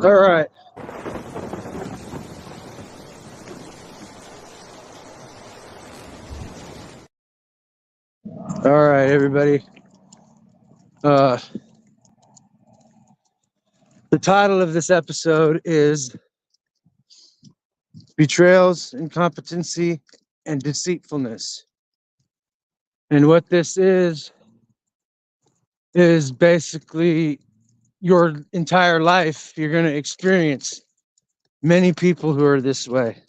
All right. All right, everybody. The title of this episode is Betrayals, Incompetency, and Deceitfulness. And what this is basically your entire life. You're going to experience many people who are this way.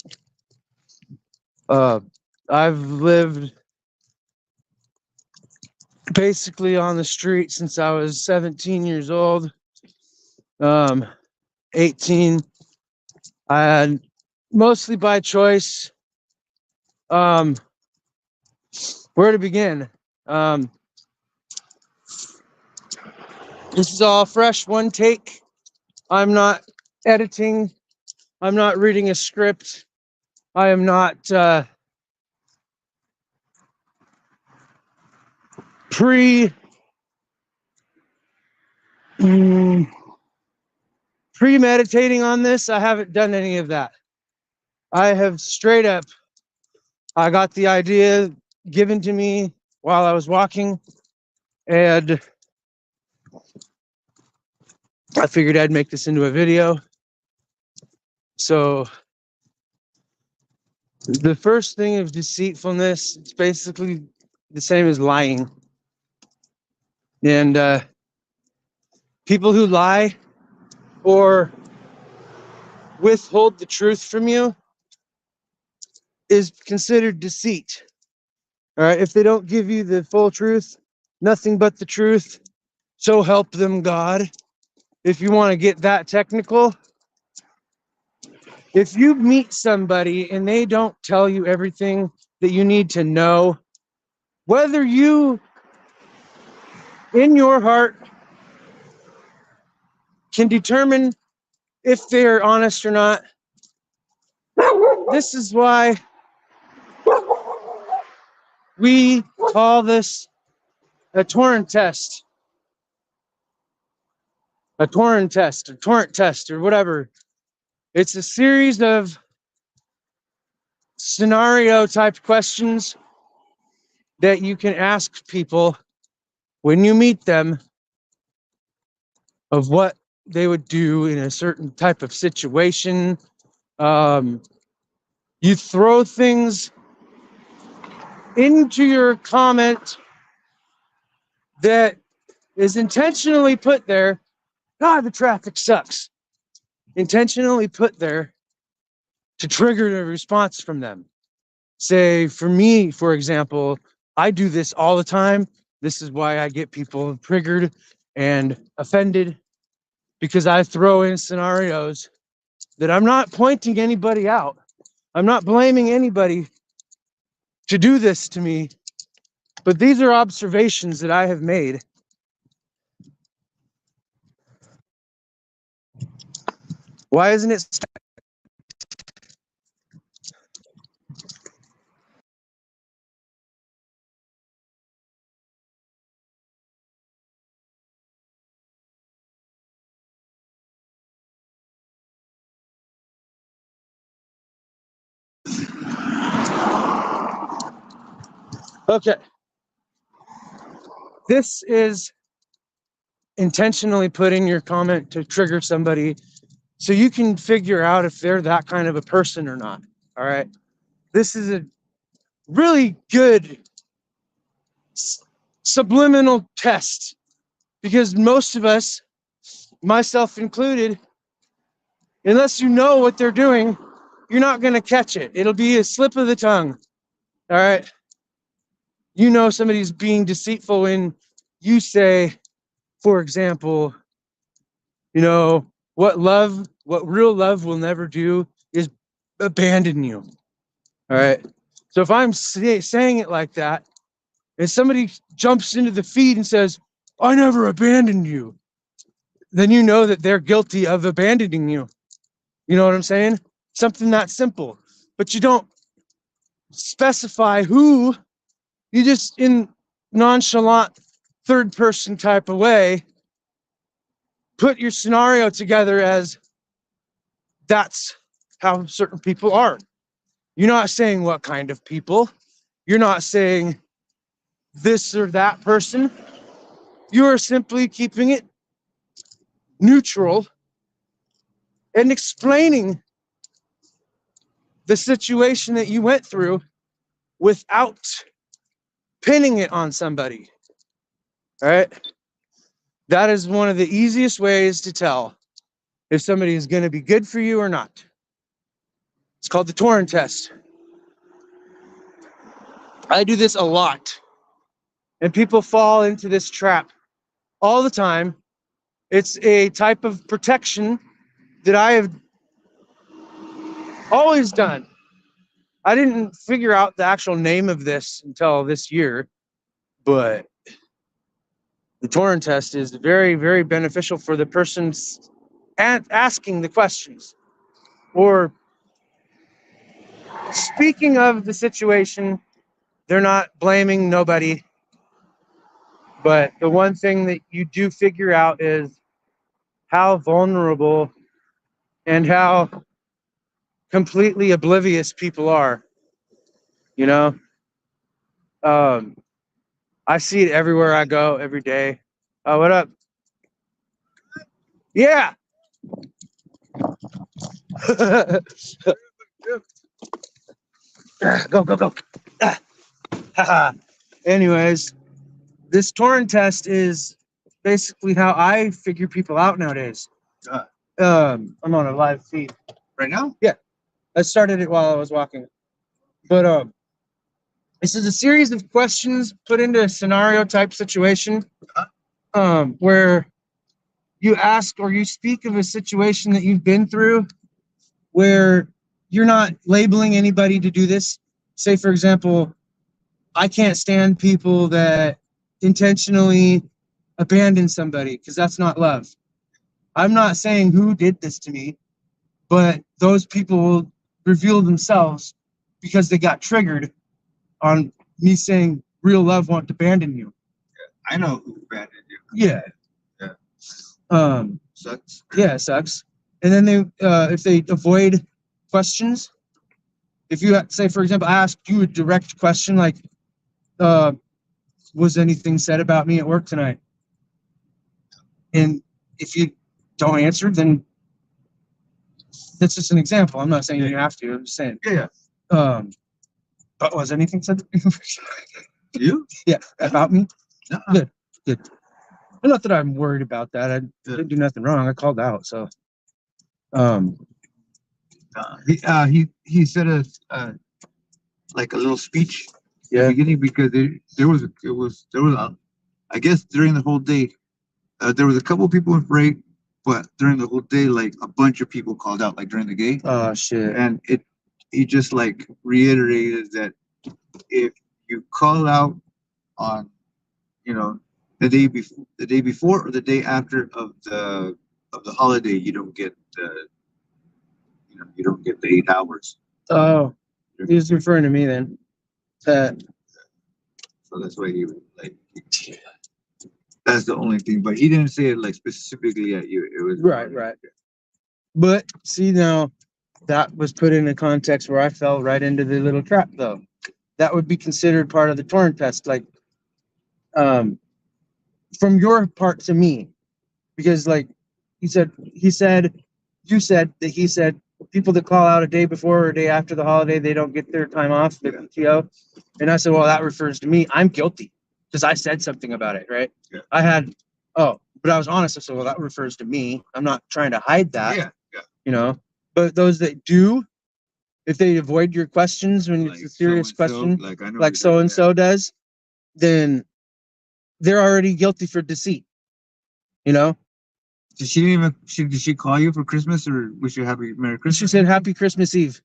I've lived basically on the street since I was 17 years old. 18. I had mostly by choice. Where to begin? This is all fresh, one take. I'm not editing. I'm not reading a script. I am not premeditating on this. I haven't done any of that. I have straight up, I got the idea given to me while I was walking, and I figured I'd make this into a video. So the first thing of deceitfulness, it's basically the same as lying. And people who lie or withhold the truth from you is considered deceit. All right, if they don't give you the full truth, nothing but the truth, so help them God. If you want to get that technical, if you meet somebody and they don't tell you everything that you need to know, whether you in your heart can determine if they're honest or not, this is why we call this a torrent test. A torrent test, or torrent test, or whatever. It's a series of scenario type questions that you can ask people when you meet them of what they would do in a certain type of situation. You throw things into your comment that is intentionally put there. God, the traffic sucks. Intentionally put there to trigger a response from them. Say, for me, for example, I do this all the time. This is why I get people triggered and offended, because I throw in scenarios that I'm not pointing anybody out. I'm not blaming anybody to do this to me, but these are observations that I have made. Why isn't it? Okay. This is intentionally putting your comment to trigger somebody so you can figure out if they're that kind of a person or not. All right. This is a really good subliminal test, because most of us, myself included, unless you know what they're doing, you're not going to catch it. It'll be a slip of the tongue. All right. You know somebody's being deceitful when you say, for example, you know, what real love will never do is abandon you. All right. So if I'm saying it like that, and somebody jumps into the feed and says, I never abandoned you, then you know that they're guilty of abandoning you. You know what I'm saying? Something that simple. But you don't specify who. You just, in nonchalant third person type of way, put your scenario together as that's how certain people are. You're not saying what kind of people. You're not saying this or that person. You are simply keeping it neutral and explaining the situation that you went through without pinning it on somebody. All right? That is one of the easiest ways to tell if somebody is going to be good for you or not. It's called the Torrent test. I do this a lot, and people fall into this trap all the time. It's a type of protection that I have always done. I didn't figure out the actual name of this until this year, but the Torrent test is very, very beneficial for the person asking the questions or speaking of the situation. They're not blaming nobody, but the one thing that you do figure out is how vulnerable and how completely oblivious people are. You know, I see it everywhere I go, every day. Oh, what up? Yeah. Go, go, go. Anyways, this Torrent test is basically how I figure people out nowadays. I'm on a live feed Right now? Yeah, I started it while I was walking. But this is a series of questions put into a scenario type situation, where you ask or you speak of a situation that you've been through, where you're not labeling anybody to do this. Say, for example, I can't stand people that intentionally abandon somebody because that's not love. I'm not saying who did this to me, but those people will reveal themselves because they got triggered on me saying real love won't abandon you. I know who abandoned you. Yeah. Yeah. Sucks. Yeah, it sucks. And then they, if they avoid questions, if you say, for example, I asked you a direct question like, was anything said about me at work tonight? And if you don't answer, then that's just an example. I'm not saying you have to. I'm just saying. Yeah. But was anything said? You? Yeah, about me. Uh-uh. Good. Well, not that I'm worried about that. I didn't do nothing wrong. I called out. So, he said like a little speech at yeah. the beginning because there was I guess during the whole day there was a couple of people in break, but during the whole day like a bunch of people called out like during the day. Oh shit. And he just like reiterated that if you call out on the day before or the day after of the holiday, you don't get the 8 hours. Oh, he's referring to me then. So that's why he was like, that's the only thing. But he didn't say it like specifically at you. It was right. But see, now that was put in a context where I fell right into the little trap, though. That would be considered part of the Torrent test, like, from your part to me, because like you said people that call out a day before or a day after the holiday, they don't get their time off, their PTO. And I said, well, that refers to me. I'm guilty because I said something about it, right? Yeah. But I was honest. I said, well, that refers to me. I'm not trying to hide that. Yeah. But those that do, if they avoid your questions when Like it's a serious question, like so-and-so does, then they're already guilty for deceit. Did she call you for Christmas or wish you happy Merry Christmas? She said Happy Christmas Eve,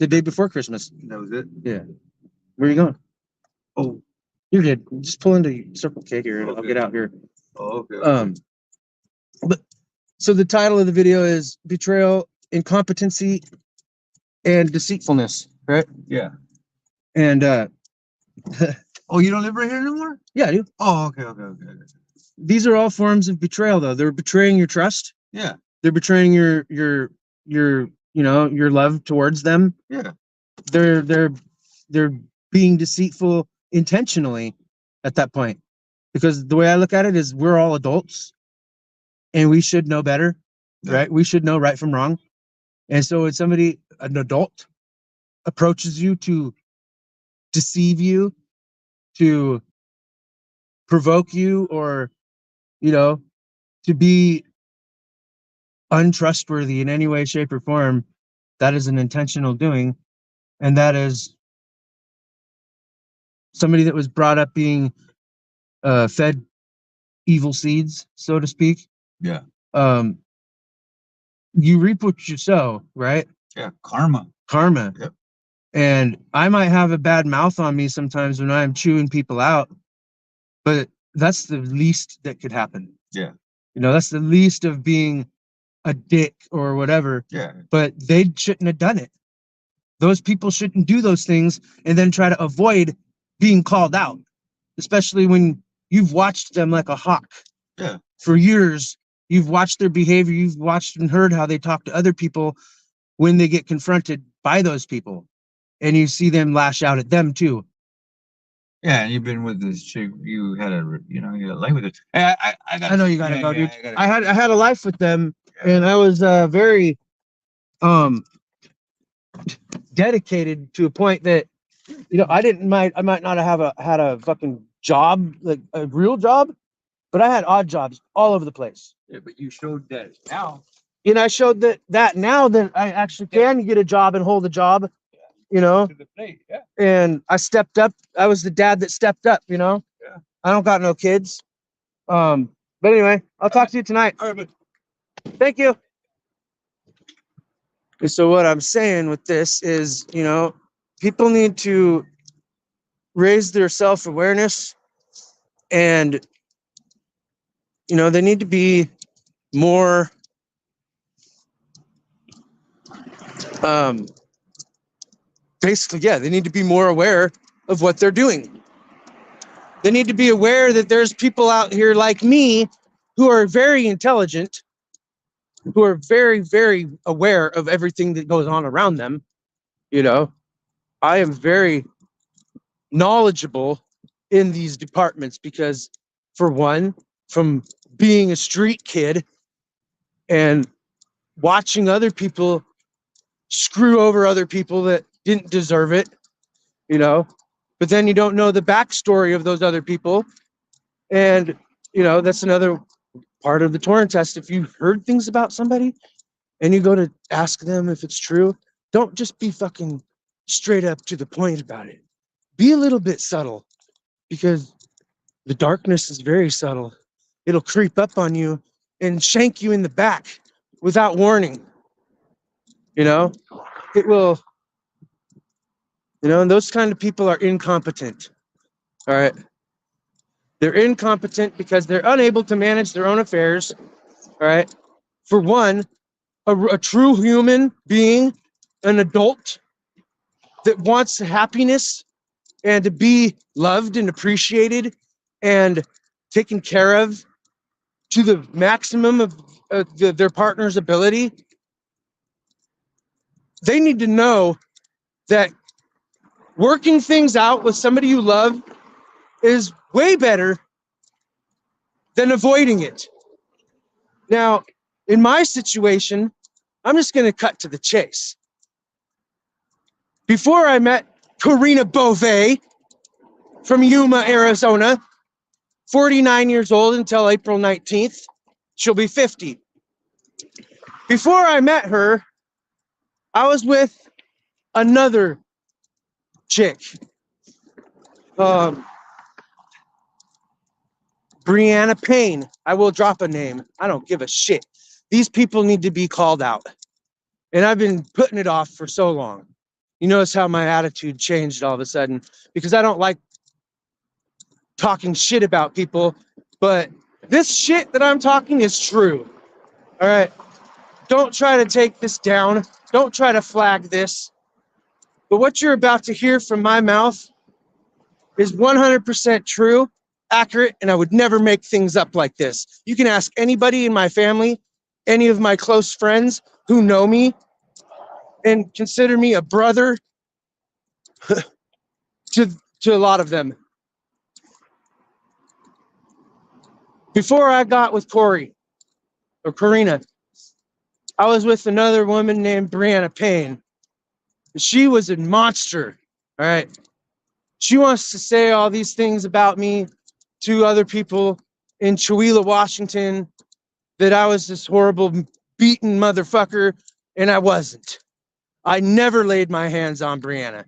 the day before Christmas. That was it? Yeah. Where are you going? Oh, You're good. Just pull into Circle K here and okay. I'll get out here. Oh, okay. But so the title of the video is Betrayal, Incompetency, and Deceitfulness, right? Yeah. And oh, you don't live right here anymore? Yeah, I do. Oh, okay. These are all forms of betrayal, though. They're betraying your trust. Yeah. They're betraying your your your love towards them. Yeah. They're being deceitful intentionally at that point, because the way I look at it is we're all adults and we should know better, right? We should know right from wrong. And so when somebody, an adult, approaches you to deceive you, to provoke you, or to be untrustworthy in any way, shape, or form, that is an intentional doing. And that is somebody that was brought up being fed evil seeds, so to speak. Yeah. You reap what you sow, right? Yeah. Karma. Yep. And I might have a bad mouth on me sometimes when I'm chewing people out, but that's the least that could happen. Yeah. That's the least of being a dick or whatever. Yeah. But they shouldn't have done it. Those people shouldn't do those things and then try to avoid being called out, especially when you've watched them like a hawk. Yeah. For years. You've watched their behavior. You've watched and heard how they talk to other people when they get confronted by those people, and you see them lash out at them too. Yeah, and you've been with this chick. You had a life with it. Hey, I know you gotta go, dude. I had a life with them, and I was very dedicated to a point that I might not have had a fucking job, like a real job, but I had odd jobs all over the place. Yeah, but you showed that now. And I showed that now that I actually can get a job and hold a job, To the plate, yeah. and I stepped up. I was the dad that stepped up, Yeah. I don't got no kids. But anyway, I'll talk to you tonight. All right, but Thank you. And so what I'm saying with this is, people need to raise their self-awareness, and, they need to be more basically, yeah, they need to be more aware of what they're doing. They need to be aware that there's people out here like me who are very intelligent, who are very, very aware of everything that goes on around them. I am very knowledgeable in these departments because, for one, from being a street kid and watching other people screw over other people that didn't deserve it, but then you don't know the backstory of those other people. And, that's another part of the Torrent test. If you've heard things about somebody and you go to ask them if it's true, don't just be fucking straight up to the point about it. Be a little bit subtle, because the darkness is very subtle. It'll creep up on you and shank you in the back without warning. It will, and those kind of people are incompetent. All right. They're incompetent because they're unable to manage their own affairs. All right. For one, a true human being, an adult that wants happiness and to be loved and appreciated and taken care of to the maximum of their partner's ability, they need to know that working things out with somebody you love is way better than avoiding it. Now, in my situation, I'm just going to cut to the chase. Before I met Karina Beauvais from Yuma, Arizona, 49 years old until April 19th, she'll be 50. Before I met her, I was with another chick, Brianna Payne. I will drop a name. I don't give a shit. These people need to be called out. And I've been putting it off for so long. You notice how my attitude changed all of a sudden, because I don't like talking shit about people, but this shit that I'm talking is true. All right. Don't try to take this down. Don't try to flag this. But what you're about to hear from my mouth is 100% true, accurate, and I would never make things up like this. You can ask anybody in my family, any of my close friends, who know me and consider me a brother to, to a lot of them. Before I got with Corey or Karina, I was with another woman named Brianna Payne. She was a monster. All right. She wants to say all these things about me to other people in Chewelah, Washington, that I was this horrible, beaten motherfucker, and I wasn't. I never laid my hands on Brianna,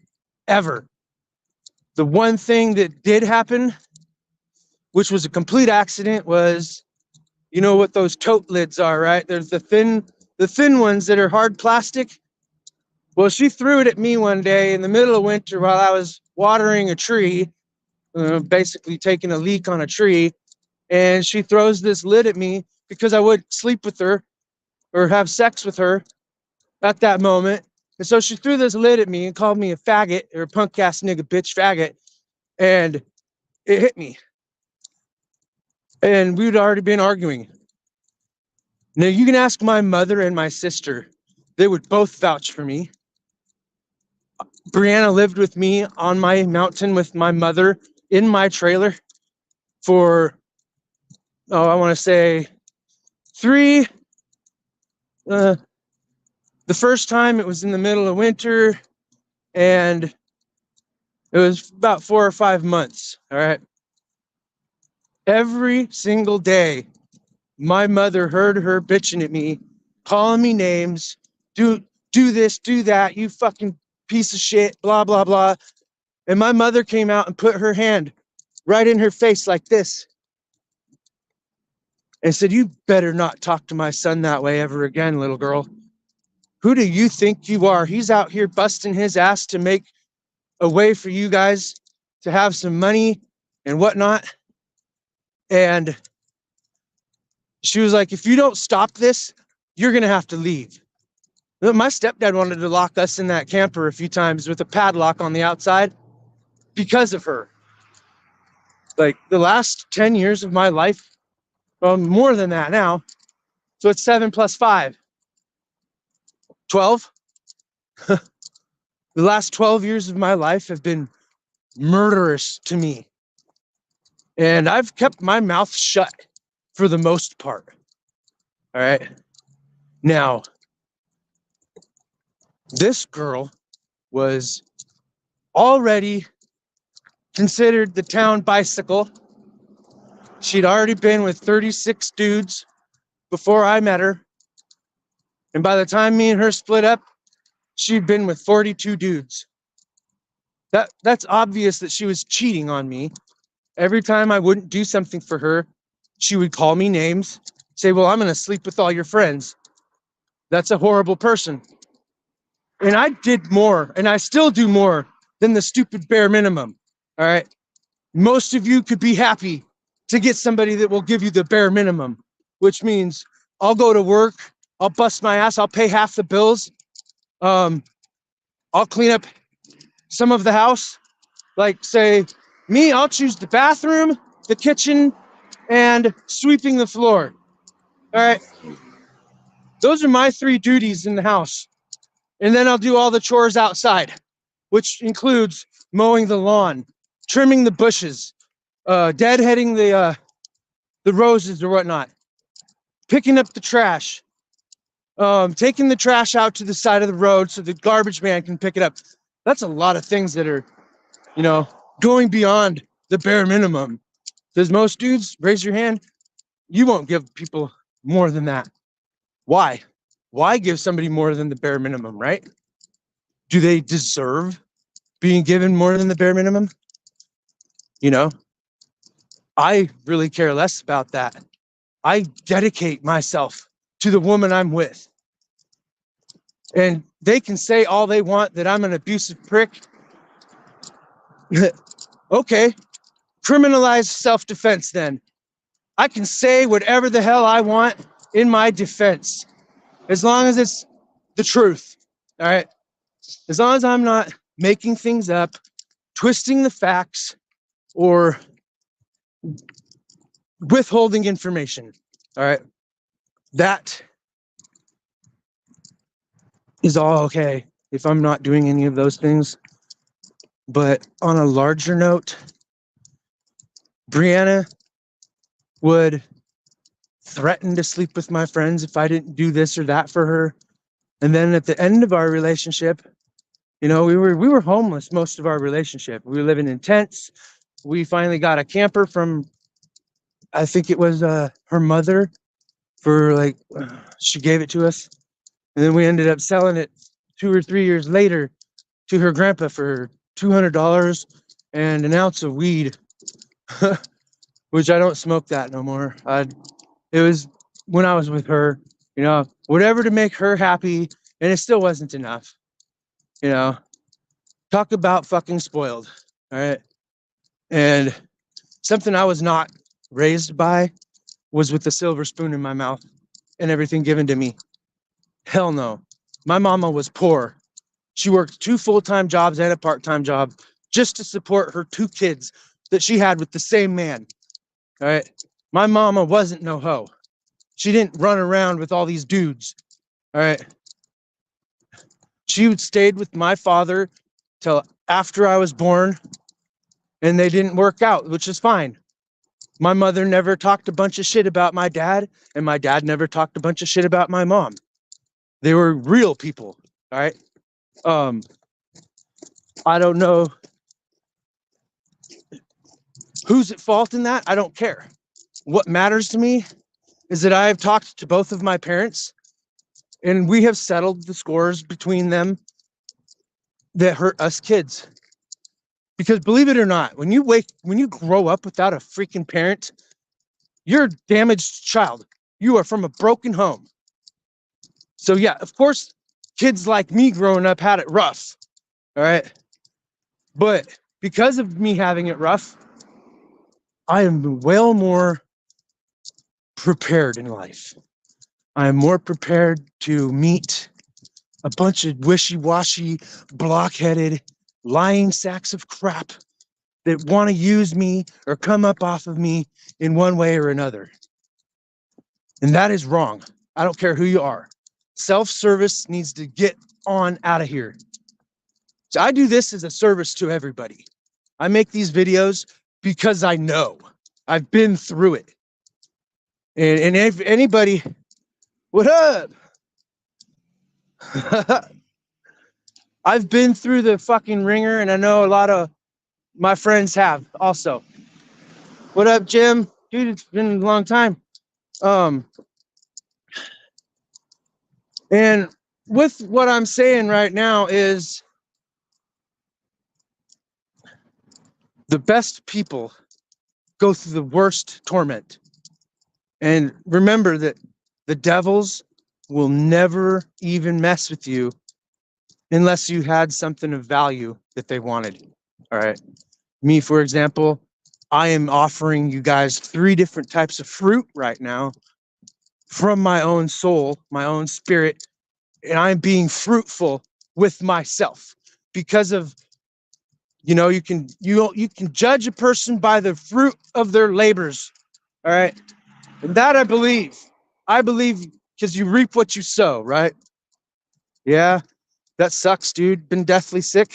ever. The one thing that did happen, which was a complete accident, was, you know what those tote lids are, right? There's the thin ones that are hard plastic. Well, she threw it at me one day in the middle of winter while I was watering a tree, basically taking a leak on a tree. And she throws this lid at me because I would sleep with her or have sex with her at that moment. And so she threw this lid at me and called me a faggot or a punk ass nigga bitch faggot. And it hit me. And we'd already been arguing. Now you can ask my mother and my sister. They would both vouch for me. Brianna lived with me on my mountain with my mother in my trailer for, I want to say the first time it was in the middle of winter, and it was about 4 or 5 months. All right. Every single day, my mother heard her bitching at me, calling me names, do this, do that, you fucking piece of shit, blah, blah, blah. And my mother came out and put her hand right in her face like this and said, "You better not talk to my son that way ever again, little girl. Who do you think you are? He's out here busting his ass to make a way for you guys to have some money and whatnot." And she was like, "If you don't stop this, you're going to have to leave." My stepdad wanted to lock us in that camper a few times with a padlock on the outside because of her. Like the last 10 years of my life, well, more than that now. So it's 7 plus 5, 12. The last 12 years of my life have been murderous to me. And I've kept my mouth shut for the most part. All right. Now, this girl was already considered the town bicycle. She'd already been with 36 dudes before I met her. And by the time me and her split up, she'd been with 42 dudes. That's obvious that she was cheating on me. Every time I wouldn't do something for her, she would call me names, say, "Well, I'm going to sleep with all your friends." That's a horrible person. And I did more, and I still do more than the stupid bare minimum. All right. Most of you could be happy to get somebody that will give you the bare minimum, which means I'll go to work, I'll bust my ass, I'll pay half the bills. I'll clean up some of the house. Like, say, me, I'll choose the bathroom, the kitchen, and sweeping the floor. All right. Those are my 3 duties in the house. And then I'll do all the chores outside, which includes mowing the lawn, trimming the bushes, deadheading the roses or whatnot, picking up the trash, taking the trash out to the side of the road so the garbage man can pick it up. That's a lot of things that are, going beyond the bare minimum. Because most dudes, raise your hand, you won't give people more than that. Why? Why give somebody more than the bare minimum, right? Do they deserve being given more than the bare minimum? I really care less about that. I dedicate myself to the woman I'm with. And they can say all they want that I'm an abusive prick. Okay, criminalize self-defense then. I can say whatever the hell I want in my defense, as long as it's the truth. All right. As long as I'm not making things up, twisting the facts, or withholding information. All right. That is all okay if I'm not doing any of those things. But on a larger note, Brianna would threaten to sleep with my friends if I didn't do this or that for her. And then at the end of our relationship, you know, we were homeless most of our relationship. We were living in tents. We finally got a camper from, I think it was her mother, for like, she gave it to us. And then we ended up selling it 2 or 3 years later to her grandpa for $200 and an ounce of weed, which I don't smoke that no more. It was when I was with her, you know, whatever to make her happy, and it still wasn't enough. You know, talk about fucking spoiled. All right. And something I was not raised by was with the silver spoon in my mouth and everything given to me. Hell no. My mama was poor. She worked 2 full-time jobs and a part-time job just to support her 2 kids that she had with the same man. All right. My mama wasn't no hoe. She didn't run around with all these dudes. All right. She stayed with my father till after I was born, and they didn't work out, which is fine. My mother never talked a bunch of shit about my dad, and my dad never talked a bunch of shit about my mom. They were real people. All right. I don't know who's at fault in that. I don't care. What matters to me is that I have talked to both of my parents, and we have settled the scores between them that hurt us kids. Because believe it or not, when you grow up without a freaking parent, you're a damaged child. You are from a broken home. So yeah, of course, kids like me growing up had it rough. All right. But because of me having it rough, I am well more prepared in life. I am more prepared to meet a bunch of wishy-washy, block-headed, lying sacks of crap that want to use me or come up off of me in one way or another. And that is wrong. I don't care who you are. Self-service needs to get on out of here. So I do this as a service to everybody. I make these videos because I know I've been through it. And if anybody, what up? I've been through the fucking ringer, and I know a lot of my friends have also. What up, Jim? Dude, it's been a long time. And with what I'm saying right now is the best people go through the worst torment. And remember that the devils will never even mess with you unless you had something of value that they wanted. All right. Me, for example, I am offering you guys 3 different types of fruit right now from my own soul, my own spirit, and I'm being fruitful with myself because of, you know, you can judge a person by the fruit of their labors. All right. And that I believe because you reap what you sow, right? Yeah, that sucks, dude. Been deathly sick.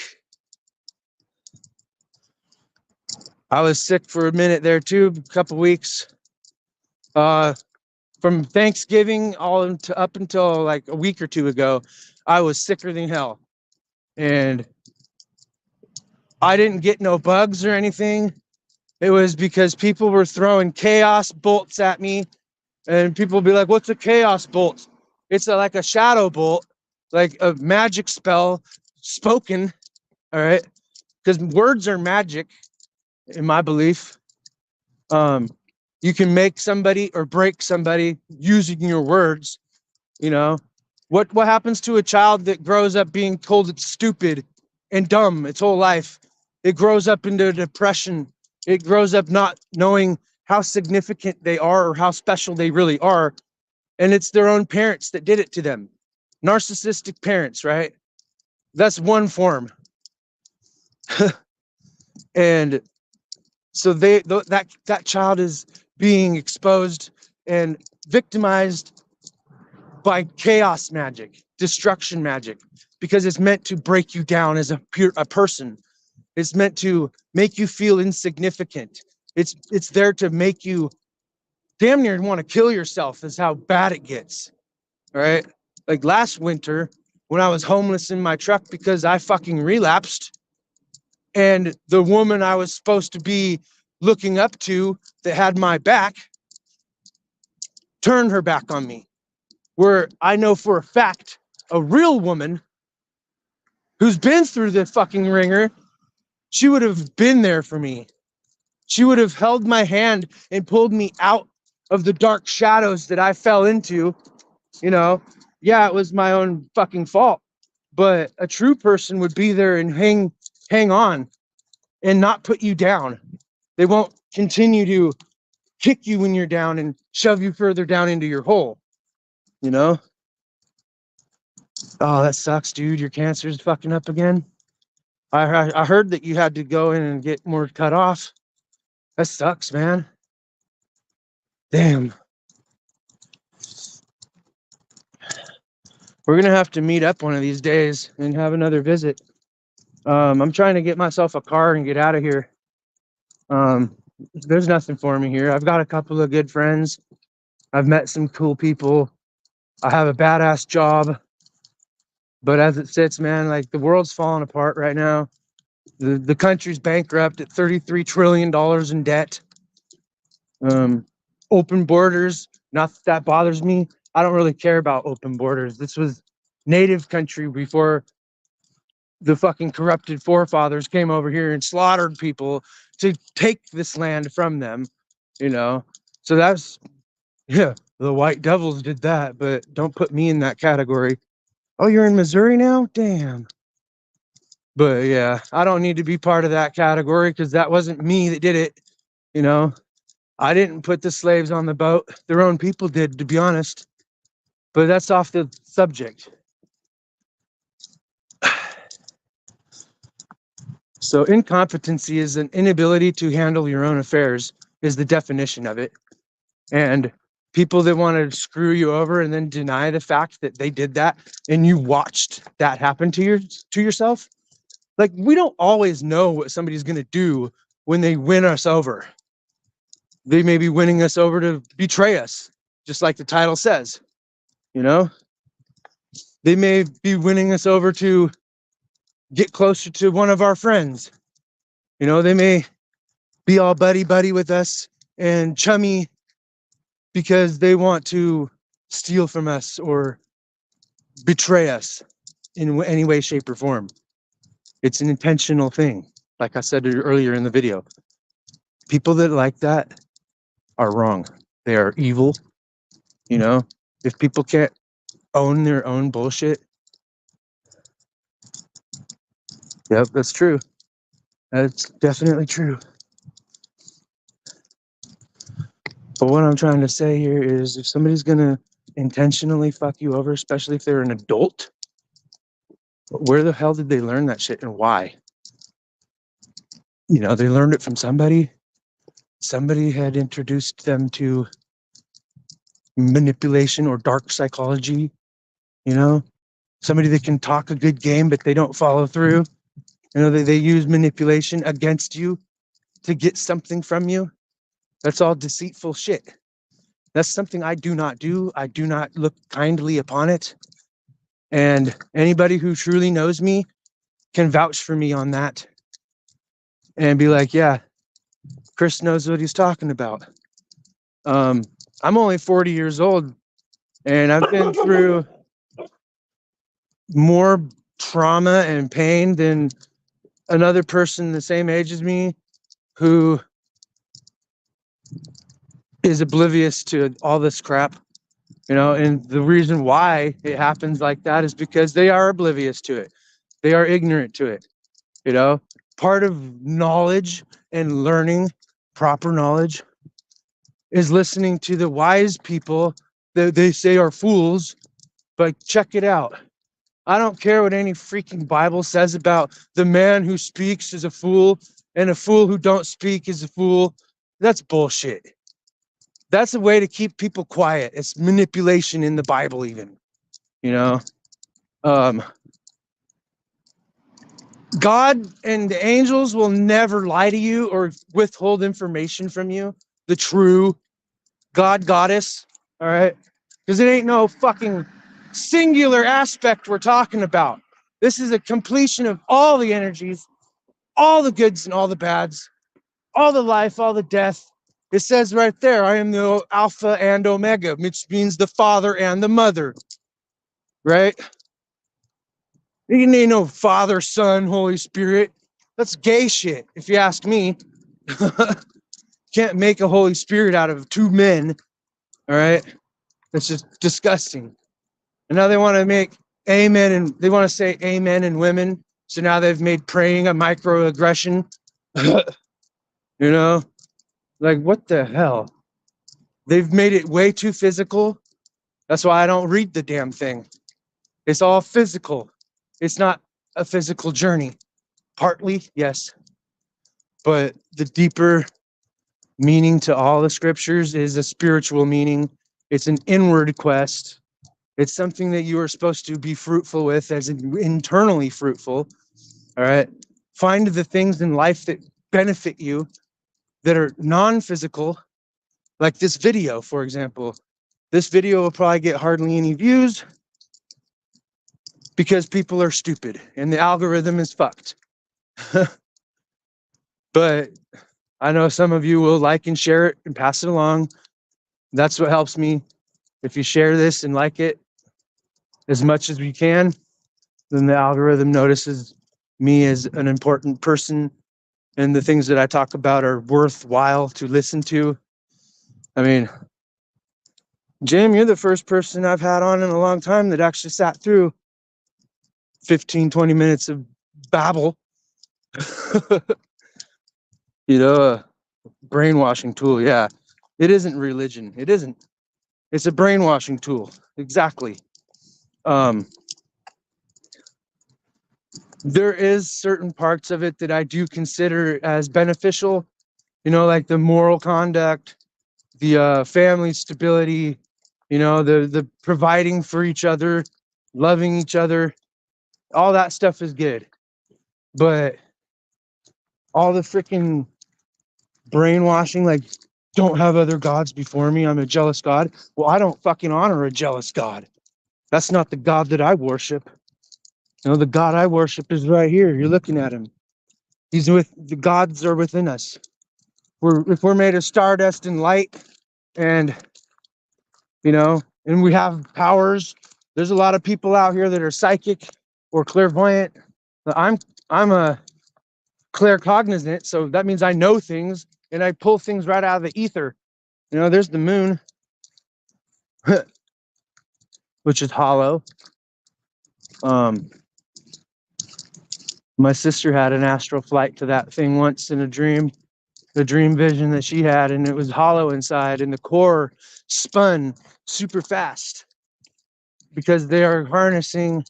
I was sick for a minute there too, a couple weeks. From Thanksgiving up until like a week or 2 ago, I was sicker than hell. And I didn't get no bugs or anything. It was because people were throwing chaos bolts at me, and people would be like, "What's a chaos bolt?" It's like a shadow bolt, like a magic spell spoken. All right, because words are magic, in my belief. You can make somebody or break somebody using your words. You know, what happens to a child that grows up being told it's stupid and dumb its whole life? It grows up into depression. It grows up not knowing how significant they are or how special they really are. And it's their own parents that did it to them. Narcissistic parents, right? That's one form. And so that child is being exposed and victimized by chaos magic, destruction magic because it's meant to break you down as a person. It's meant to make you feel insignificant. It's there to make you damn near want to kill yourself is how bad it gets. All right. Like last winter when I was homeless in my truck because I fucking relapsed, and the woman I was supposed to be looking up to that had my back turned her back on me. Where I know for a fact a real woman who's been through the fucking ringer, she would have been there for me. She would have held my hand and pulled me out of the dark shadows that I fell into. You know, yeah, it was my own fucking fault, but a true person would be there and hang on and not put you down. They won't continue to kick you when you're down and shove you further down into your hole, you know? Oh, that sucks, dude. Your cancer's fucking up again. I heard that you had to go in and get more cut off. That sucks, man. Damn. We're gonna have to meet up one of these days and have another visit. I'm trying to get myself a car and get out of here. There's nothing for me here. I've got a couple of good friends. I've met some cool people. I have a badass job. But as it sits, man, like the world's falling apart right now. The country's bankrupt at $33 trillion in debt. Open borders, not that bothers me. I don't really care about open borders. This was native country before the fucking corrupted forefathers came over here and slaughtered people to take this land from them, you know? So that's, yeah, the white devils did that, but don't put me in that category. Oh, you're in Missouri now? Damn. But yeah, I don't need to be part of that category because that wasn't me that did it, you know? I didn't put the slaves on the boat. Their own people did, to be honest. But that's off the subject. So incompetency is an inability to handle your own affairs, is the definition of it. And people that want to screw you over and then deny the fact that they did that and you watched that happen to yourself. Like, we don't always know what somebody's going to do when they win us over. They may be winning us over to betray us, just like the title says, you know? They may be winning us over to get closer to one of our friends. You know, they may be all buddy with us and chummy because they want to steal from us or betray us in any way, shape, or form. It's an intentional thing. Like I said earlier in the video, people that like that are wrong. They are evil. You know, if people can't own their own bullshit. Yep, that's true. That's definitely true. But what I'm trying to say here is if somebody's going to intentionally fuck you over, especially if they're an adult, where the hell did they learn that shit and why? You know, they learned it from somebody. Somebody had introduced them to manipulation or dark psychology, you know? Somebody that can talk a good game, but they don't follow through. You know, they use manipulation against you to get something from you. That's all deceitful shit. That's something I do not do. I do not look kindly upon it. And anybody who truly knows me can vouch for me on that and be like, yeah, Chris knows what he's talking about. I'm only 40 years old and I've been through more trauma and pain than another person the same age as me who is oblivious to all this crap, you know, and the reason why it happens like that is because they are oblivious to it. They are ignorant to it, you know. Part of knowledge and learning proper knowledge is listening to the wise people that they say are fools, but check it out. I don't care what any freaking Bible says about the man who speaks is a fool and a fool who don't speak is a fool. That's bullshit. That's a way to keep people quiet. It's manipulation in the Bible even, you know? Um, God and the angels will never lie to you or withhold information from you. The true God, goddess, all right? Because it ain't no fucking singular aspect we're talking about. This is a completion of all the energies, all the goods and all the bads, all the life, all the death. It says right there, I am the Alpha and Omega, which means the Father and the Mother, right? You ain't no Father, Son, Holy Spirit. That's gay shit, if you ask me. Can't make a Holy Spirit out of two men, all right? It's just disgusting. And now they want to make amen and they want to say amen in women. So now they've made praying a microaggression. You know, like what the hell? They've made it way too physical. That's why I don't read the damn thing. It's all physical. It's not a physical journey. Partly, yes. But the deeper meaning to all the scriptures is a spiritual meaning. It's an inward quest. It's something that you are supposed to be fruitful with, as in internally fruitful. All right. Find the things in life that benefit you that are non-physical, like this video, for example. This video will probably get hardly any views because people are stupid and the algorithm is fucked. But I know some of you will like and share it and pass it along. That's what helps me. If you share this and like it as much as we can, then the algorithm notices me as an important person and the things that I talk about are worthwhile to listen to. I mean, Jim, you're the first person I've had on in a long time that actually sat through 15, 20 minutes of babble. You know, a brainwashing tool. Yeah, it isn't religion. It isn't. It's a brainwashing tool. Exactly. Um, there is certain parts of it that I do consider as beneficial, you know, like the moral conduct, the family stability, you know, the providing for each other, loving each other, all that stuff is good. But all the freaking brainwashing, like, don't have other gods before me, I'm a jealous God. Well, I don't fucking honor a jealous God. That's not the God that I worship. You know, the God I worship is right here. You're looking at him. He's with the gods are within us. If we're made of stardust and light, and you know, and we have powers. There's a lot of people out here that are psychic or clairvoyant. I'm a claircognizant, so that means I know things and I pull things right out of the ether. You know, there's the moon, which is hollow. My sister had an astral flight to that thing once in a dream vision that she had, and it was hollow inside, and the core spun super fast because they are harnessing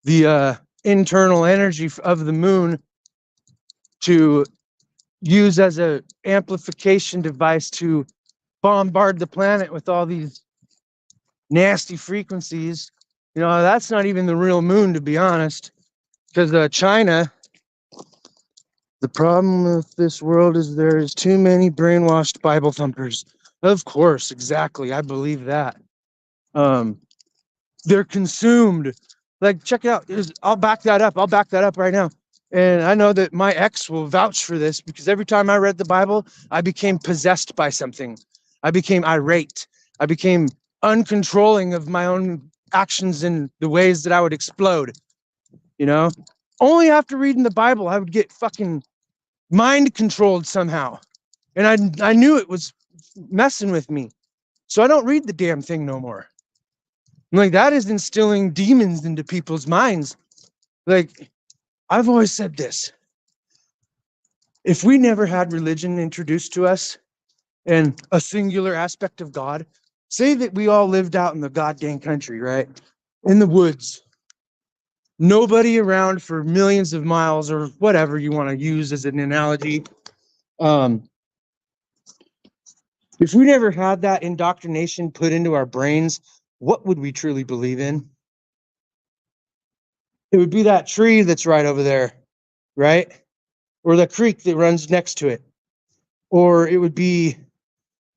the internal energy of the moon to use as a amplification device to bombard the planet with all these nasty frequencies. You know, that's not even the real moon, to be honest, because China, the problem with this world is there is too many brainwashed Bible thumpers. Of course, exactly. I believe that. They're consumed. Like, check it out. I'll back that up. I'll back that up right now. And I know that my ex will vouch for this because every time I read the Bible, I became possessed by something. I became irate. I became uncontrolling of my own actions and the ways that I would explode. You know, only after reading the Bible, I would get fucking mind controlled somehow. And I knew it was messing with me. So I don't read the damn thing no more. Like, that is instilling demons into people's minds. Like, I've always said this. If we never had religion introduced to us and a singular aspect of God, say that we all lived out in the goddamn country, right? In the woods. Nobody around for millions of miles or whatever you want to use as an analogy. If we never had that indoctrination put into our brains, what would we truly believe in? It would be that tree that's right over there, right? Or the creek that runs next to it. Or it would be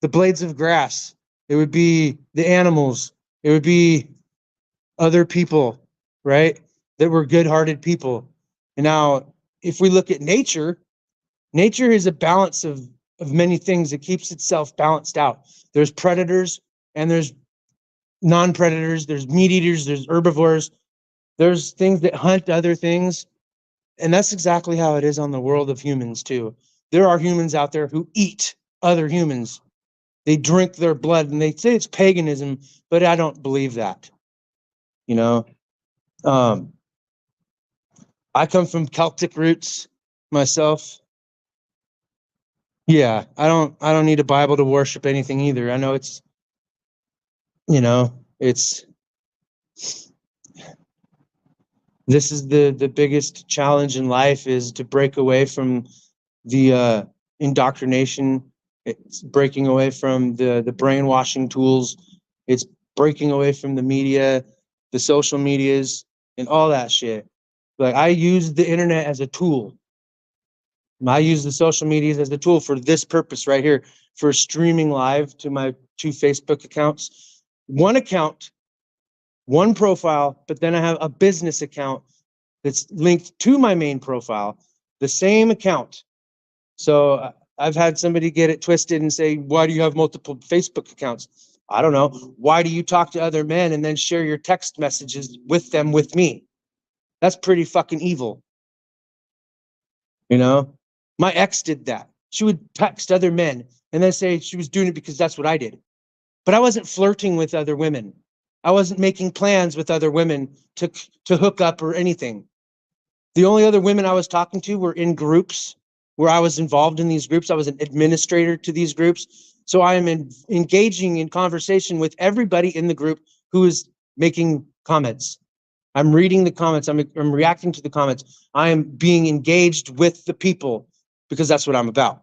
the blades of grass. It would be the animals. It would be other people, right? That were good-hearted people. And now, if we look at nature, nature is a balance of many things. It keeps itself balanced out. There's predators and there's non-predators. There's meat eaters. There's herbivores. There's things that hunt other things. And that's exactly how it is on the world of humans, too. There are humans out there who eat other humans. They drink their blood, and they say it's paganism, but I don't believe that. You know, um, I come from Celtic roots myself. Yeah, I don't need a Bible to worship anything either. I know it's, it's this is the biggest challenge in life, is to break away from the indoctrination. It's breaking away from the brainwashing tools. It's breaking away from the media, the social medias, and all that shit. Like, I use the internet as a tool. I use the social medias as a tool for this purpose right here, for streaming live to my 2 Facebook accounts. One account, one profile, but then I have a business account that's linked to my main profile, the same account. So I've had somebody get it twisted and say, why do you have multiple Facebook accounts? I don't know. Why do you talk to other men and then share your text messages with them with me? That's pretty fucking evil. You know, my ex did that. She would text other men and then say she was doing it because that's what I did. But I wasn't flirting with other women. I wasn't making plans with other women to hook up or anything. The only other women I was talking to were in groups where I was involved in these groups. I was an administrator to these groups. So I am engaging in conversation with everybody in the group who is making comments. I'm reading the comments. I'm reacting to the comments. I am being engaged with the people because that's what I'm about.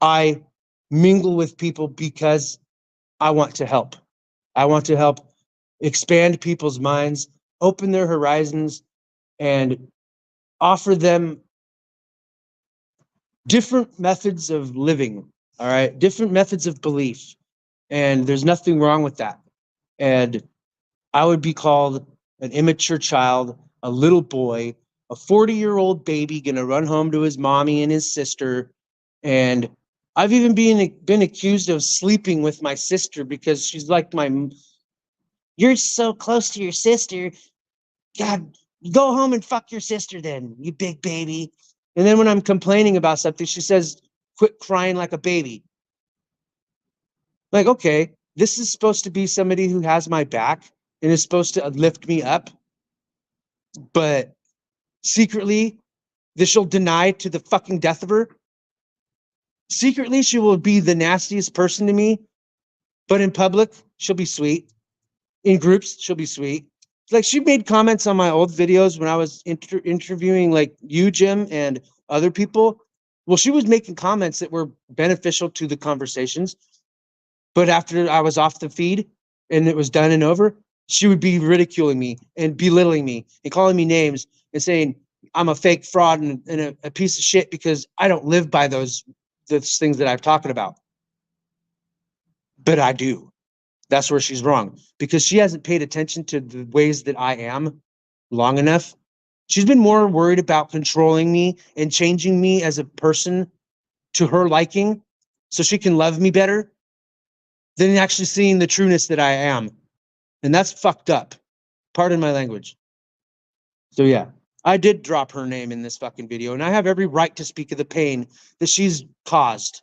I mingle with people because I want to help. I want to help expand people's minds, open their horizons, and offer them different methods of living. All right, different methods of belief. And there's nothing wrong with that. And I would be called an immature child, a little boy, a 40-year-old baby gonna run home to his mommy and his sister. And I've even been accused of sleeping with my sister because she's like, you're so close to your sister. God, go home and fuck your sister then, you big baby. And then when I'm complaining about something, she says, quit crying like a baby. Like, okay, this is supposed to be somebody who has my back and is supposed to lift me up. But secretly, this she'll deny to the fucking death of her. Secretly, she will be the nastiest person to me. But in public, she'll be sweet. In groups, she'll be sweet. Like, she made comments on my old videos when I was interviewing like you, Jim, and other people. Well, she was making comments that were beneficial to the conversations. But after I was off the feed and it was done and over, she would be ridiculing me and belittling me and calling me names and saying I'm a fake fraud and a piece of shit because I don't live by those things that I'm talking about. But I do. That's where she's wrong, because she hasn't paid attention to the ways that I am long enough. She's been more worried about controlling me and changing me as a person to her liking so she can love me better than actually seeing the trueness that I am. And that's fucked up. Pardon my language. So yeah, I did drop her name in this fucking video, and I have every right to speak of the pain that she's caused.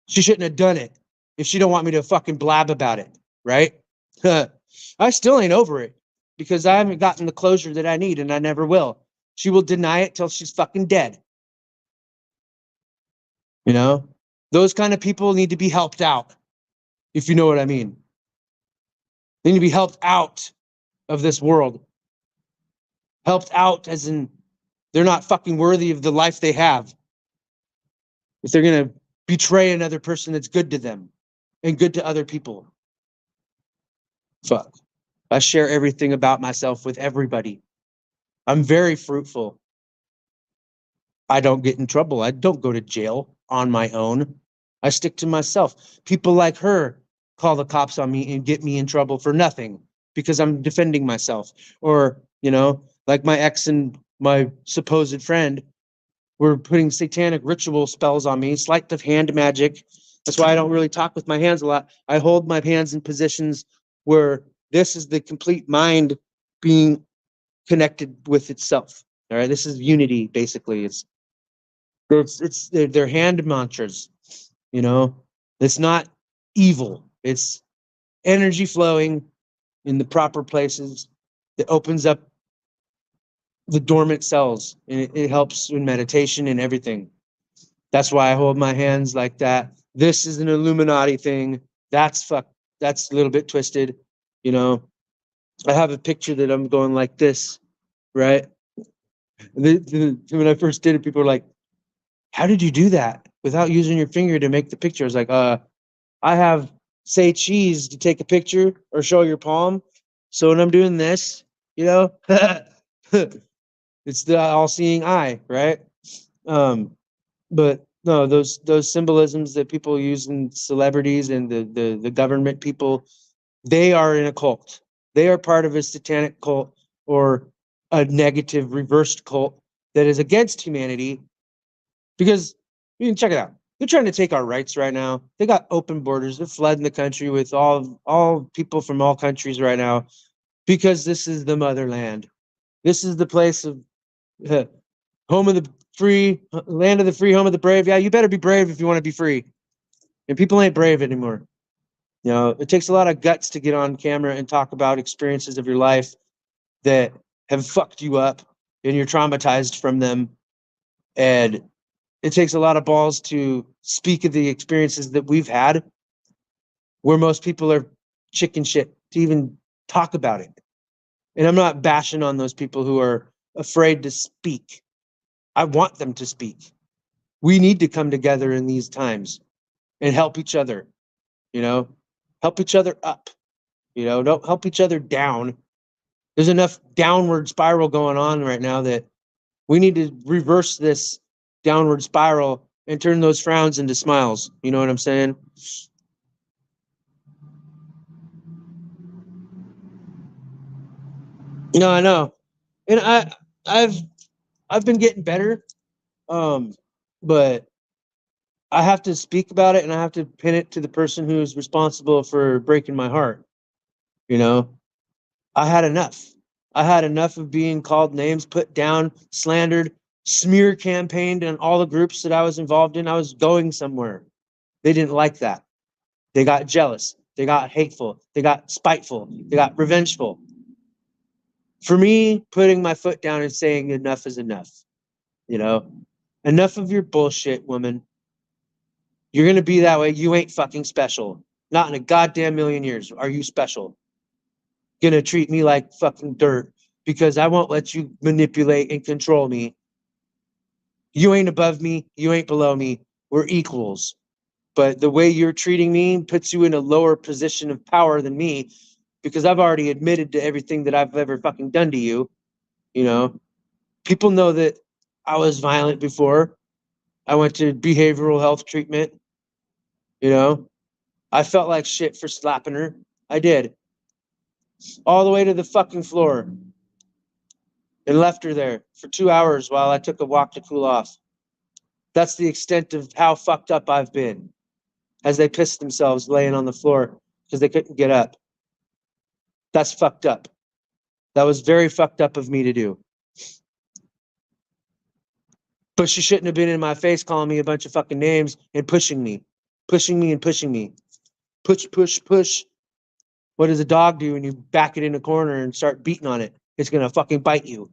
She shouldn't have done it if she don't want me to fucking blab about it, right? I still ain't over it because I haven't gotten the closure that I need, and I never will. She will deny it till she's fucking dead. You know? Those kind of people need to be helped out, if you know what I mean. They need to be helped out of this world. Helped out as in they're not fucking worthy of the life they have. If they're going to betray another person that's good to them and good to other people. Fuck. I share everything about myself with everybody. I'm very fruitful. I don't get in trouble. I don't go to jail on my own. I stick to myself. People like her call the cops on me and get me in trouble for nothing because I'm defending myself. Or, like my ex and my supposed friend were putting satanic ritual spells on me, sleight of hand magic. That's why I don't really talk with my hands a lot. I hold my hands in positions where this is the complete mind being connected with itself. All right, this is unity, basically. They're hand mantras, you know. It's not evil. It's energy flowing in the proper places that opens up the dormant cells, and it helps in meditation and everything. That's why I hold my hands like that. This is an Illuminati thing. That's a little bit twisted, you know. I have a picture that I'm going like this, right? When I first did it, people were like, how did you do that without using your finger to make the picture? I was like, I have say cheese to take a picture or show your palm. So when I'm doing this, it's the all-seeing eye, right? But no, those symbolisms that people use in celebrities and the government people, they are in a cult. They are part of a satanic cult or a negative reversed cult that is against humanity. Because you can check it out. They're trying to take our rights right now. They got open borders. They're flooding the country with all people from all countries right now because this is the motherland. This is the place of home of the free, land of the free, home of the brave. Yeah, you better be brave if you want to be free. And people ain't brave anymore. It takes a lot of guts to get on camera and talk about experiences of your life that have fucked you up and you're traumatized from them. And it takes a lot of balls to speak of the experiences that we've had where most people are chicken shit to even talk about it. And I'm not bashing on those people who are afraid to speak. I want them to speak. We need to come together in these times and help each other, help each other up, don't help each other down. There's enough downward spiral going on right now that we need to reverse this downward spiral and turn those frowns into smiles. You know what I'm saying? No, I know. And I've I've been getting better. Um, but I have to speak about it and I have to pin it to the person who's responsible for breaking my heart. You know, I had enough. I had enough of being called names, put down, slandered, smear campaigned in all the groups that I was involved in. I was going somewhere. They didn't like that. They got jealous. They got hateful. They got spiteful. They got revengeful. For me, putting my foot down and saying enough is enough. You know, enough of your bullshit, woman. You're going to be that way. You ain't fucking special. Not in a goddamn million years. Are you special? Going to treat me like fucking dirt because I won't let you manipulate and control me. You ain't above me. You ain't below me. We're equals. But the way you're treating me puts you in a lower position of power than me because I've already admitted to everything that I've ever fucking done to you. You know, people know that I was violent before. I went to behavioral health treatment. You know, I felt like shit for slapping her. I did. All the way to the fucking floor and left her there for 2 hours while I took a walk to cool off. That's the extent of how fucked up I've been as they pissed themselves laying on the floor because they couldn't get up. That's fucked up. That was very fucked up of me to do. But she shouldn't have been in my face calling me a bunch of fucking names and pushing me and pushing me. Push, push, push. What does a dog do when you back it in a corner and start beating on it? It's going to fucking bite you.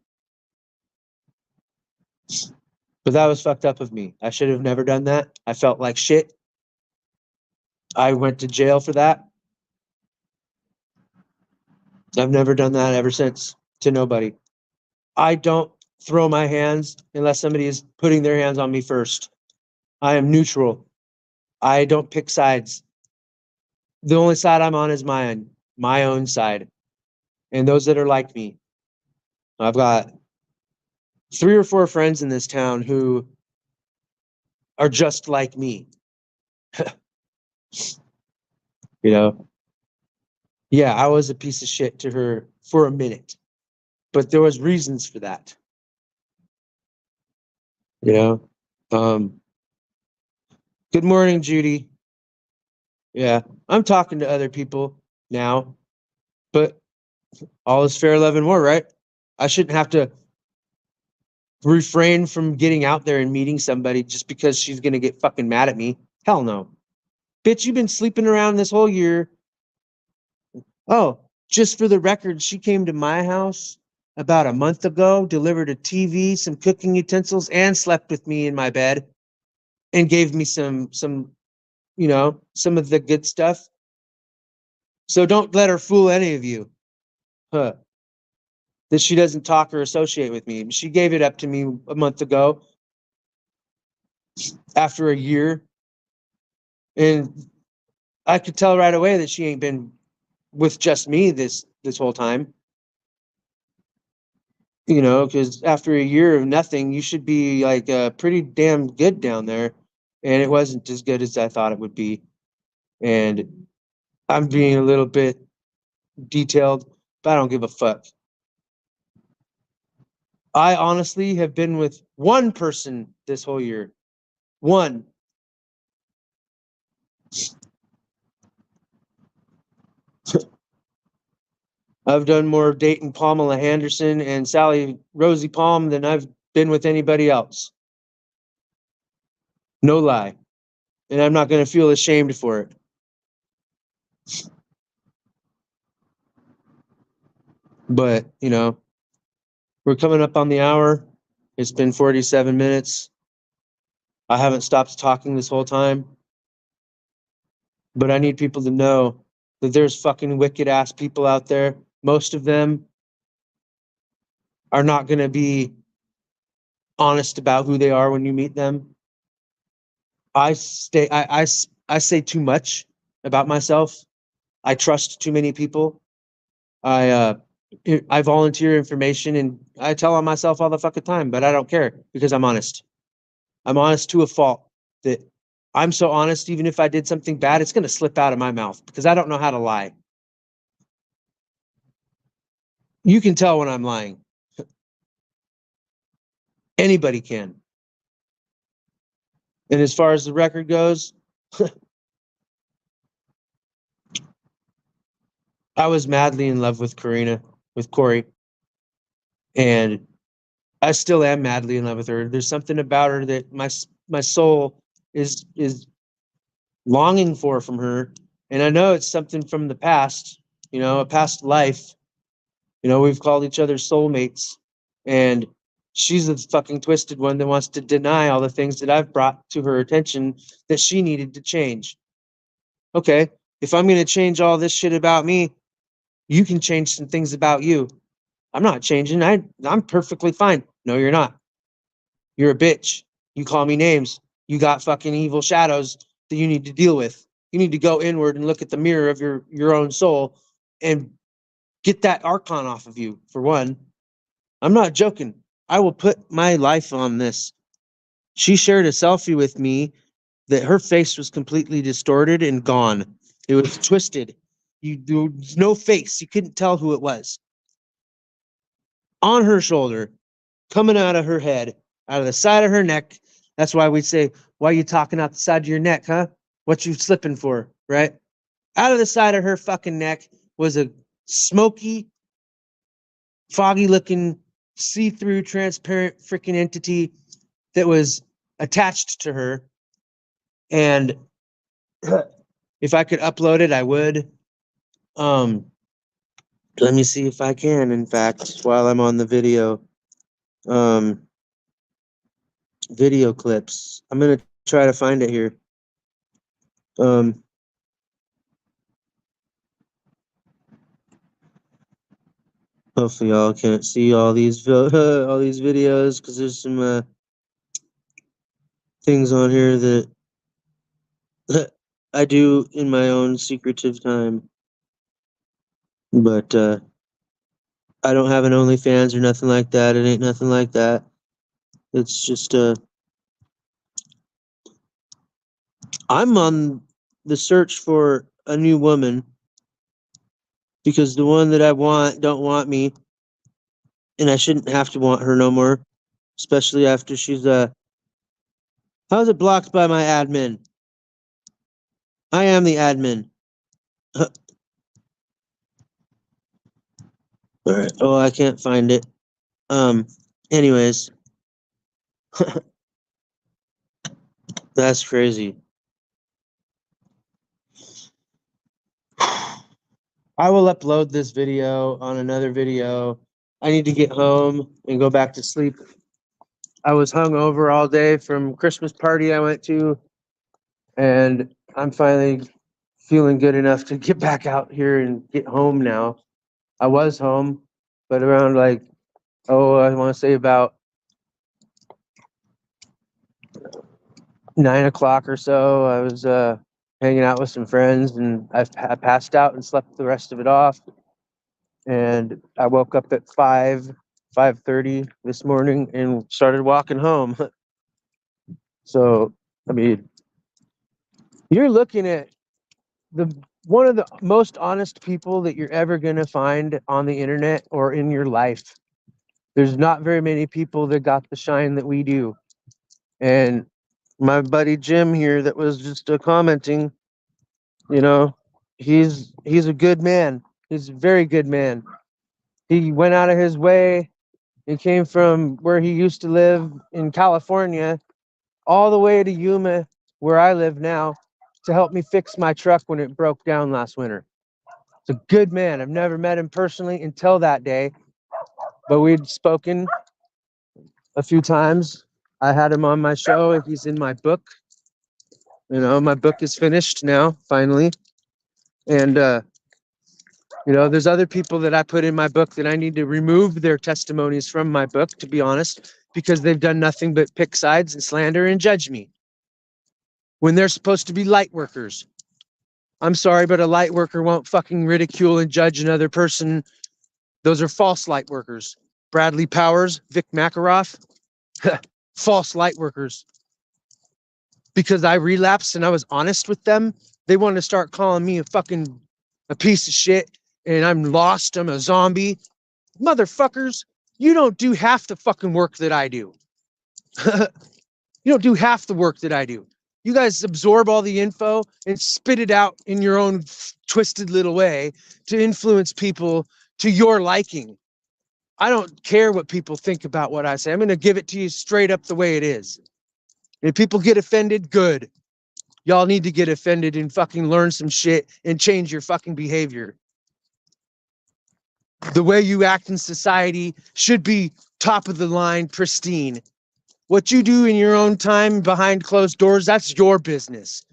But that was fucked up of me. I should have never done that. I felt like shit. I went to jail for that. I've never done that ever since to nobody. I don't throw my hands unless somebody is putting their hands on me first. I am neutral. I don't pick sides. The only side I'm on is my own side. and those that are like me. I've got 3 or 4 friends in this town who are just like me. You know, yeah, I was a piece of shit to her for a minute, but there was reasons for that. You know, good morning, Judy. Yeah, I'm talking to other people now, but all is fair, love, and war, right? I shouldn't have to refrain from getting out there and meeting somebody just because she's gonna get fucking mad at me. Hell no. Bitch, you've been sleeping around this whole year. Oh, just for the record, she came to my house about a month ago, delivered a TV, some cooking utensils, and slept with me in my bed and gave me some, some of the good stuff. So don't let her fool any of you. Huh. That she doesn't talk or associate with me. She gave it up to me a month ago after a year. And I could tell right away that she ain't been with just me this whole time. You know, because after a year of nothing, you should be like pretty damn good down there. And it wasn't as good as I thought it would be. And I'm being a little bit detailed, but I don't give a fuck. I honestly have been with one person this whole year. One. I've done more dating Pamela Henderson and Sally Rosie Palm than I've been with anybody else. No lie. And I'm not going to feel ashamed for it. But, we're coming up on the hour. It's been 47 minutes. I haven't stopped talking this whole time. But I need people to know that there's fucking wicked ass people out there. Most of them are not going to be honest about who they are when you meet them. I say too much about myself. I trust too many people. I I volunteer information and I tell on myself all the fucking time, but I don't care because I'm honest. I'm honest to a fault that I'm so honest, even if I did something bad, it's going to slip out of my mouth because I don't know how to lie. You can tell when I'm lying. Anybody can. And as far as the record goes, I was madly in love with Corey, and I still am madly in love with her. There's something about her that my soul is longing for from her, and I know it's something from the past, a past life. We've called each other soulmates, and she's the fucking twisted one that wants to deny all the things that I've brought to her attention that she needed to change. Okay, if I'm going to change all this shit about me, you can change some things about you. I'm not changing. I'm perfectly fine. No, you're not. You're a bitch. You call me names. You got fucking evil shadows that you need to deal with. You need to go inward and look at the mirror of your own soul and get that archon off of you, for one. I'm not joking. I will put my life on this. She shared a selfie with me that her face was completely distorted and gone. It was twisted. There was no face. You couldn't tell who it was. On her shoulder, coming out of her head, out of the side of her neck. That's why we say, why are you talking out the side of your neck, huh? What you slipping for, right? Out of the side of her fucking neck was a smoky, foggy looking, see-through, transparent freaking entity that was attached to her. And if I could upload it, I would. Let me see if I can, in fact, while I'm on the video. Video clips. I'm gonna try to find it here. Hopefully y'all can't see all these all these videos because there's some things on here that I do in my own secretive time. But I don't have an OnlyFans or nothing like that. It ain't nothing like that. It's just I'm on the search for a new woman because the one that I want don't want me, and I shouldn't have to want her no more, especially after she's how's it blocked by my admin? I am the admin. All right. Oh, I can't find it. Anyways, that's crazy. I will upload this video on another video. I need to get home and go back to sleep. I was hungover all day from Christmas party I went to, and I'm finally feeling good enough to get back out here and get home now. I was home, but around like, I want to say about 9 o'clock or so, I was hanging out with some friends, and I passed out and slept the rest of it off. And I woke up at 5:30 this morning and started walking home. So, I mean, you're looking at the one of the most honest people that you're ever going to find on the internet or in your life. There's not very many people that got the shine that we do. And my buddy Jim here that was just commenting, you know, he's a good man. He's a very good man. He went out of his way. He came from where he used to live in California all the way to Yuma, where I live now, to help me fix my truck when it broke down last winter. It's a good man. I've never met him personally until that day, but we'd spoken a few times. I had him on my show. He's in my book. You know, my book is finished now, finally. And, there's other people that I put in my book that I need to remove their testimonies from my book, to be honest, because they've done nothing but pick sides and slander and judge me when they're supposed to be light workers. I'm sorry, but a light worker won't fucking ridicule and judge another person. Those are false light workers. Bradley Powers, Vic Makarov, false light workers. Because I relapsed and I was honest with them, they wanted to start calling me a piece of shit and I'm lost, I'm a zombie. Motherfuckers, you don't do half the fucking work that I do. You don't do half the work that I do. You guys absorb all the info and spit it out in your own twisted little way to influence people to your liking. I don't care what people think about what I say. I'm going to give it to you straight up the way it is. If people get offended, good. Y'all need to get offended and fucking learn some shit and change your fucking behavior. The way you act in society should be top of the line, pristine. What you do in your own time behind closed doors, that's your business.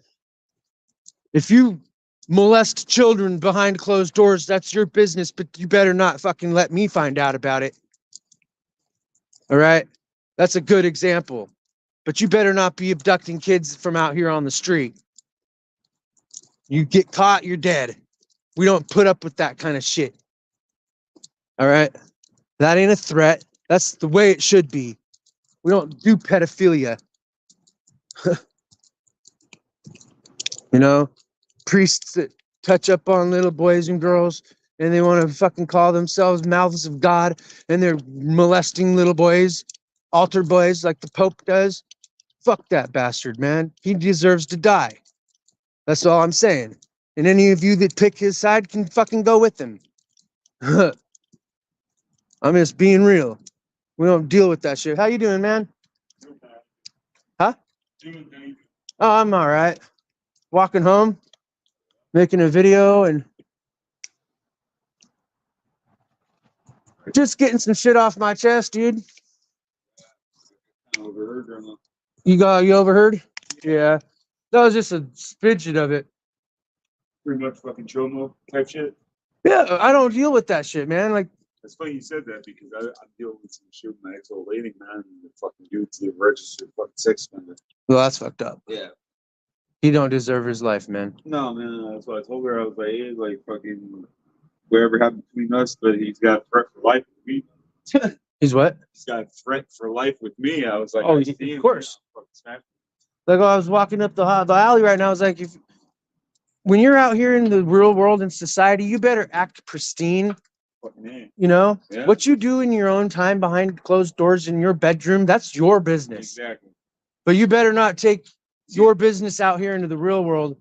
If you molest children behind closed doors, that's your business, but you better not fucking let me find out about it. All right? That's a good example. But you better not be abducting kids from out here on the street. You get caught, you're dead. We don't put up with that kind of shit. All right? That ain't a threat. That's the way it should be. We don't do pedophilia. Priests that touch up on little boys and girls and they want to fucking call themselves mouths of God and they're molesting little boys, altar boys like the Pope does. Fuck that bastard, man. He deserves to die. That's all I'm saying. And any of you that pick his side can fucking go with him. I'm just being real. We don't deal with that shit. How you doing, man? Huh? Oh, I'm all right. Walking home, making a video, and just getting some shit off my chest, dude. You overheard? Yeah. That was just a smidgen of it. Pretty much fucking chomo type shit. Yeah, I don't deal with that shit, man. Like, That's funny you said that because I deal with some shit with my ex-old lady, man, and the fucking dude's the registered fucking sex offender. well, that's fucked up. Yeah. He don't deserve his life, man. No, man, that's what I told her. I was like, hey, like fucking, whatever happened between us, but he's got a threat for life with me. He's what? He's got a threat for life with me. I was like, Oh, I of see him, course. yeah, fucking smash Like, I was walking up the alley right now. I was like, when you're out here in the real world and society, you better act pristine. fucking man. You know, Yeah. what you do in your own time behind closed doors in your bedroom, that's your business. Exactly. But you better not take your business out here into the real world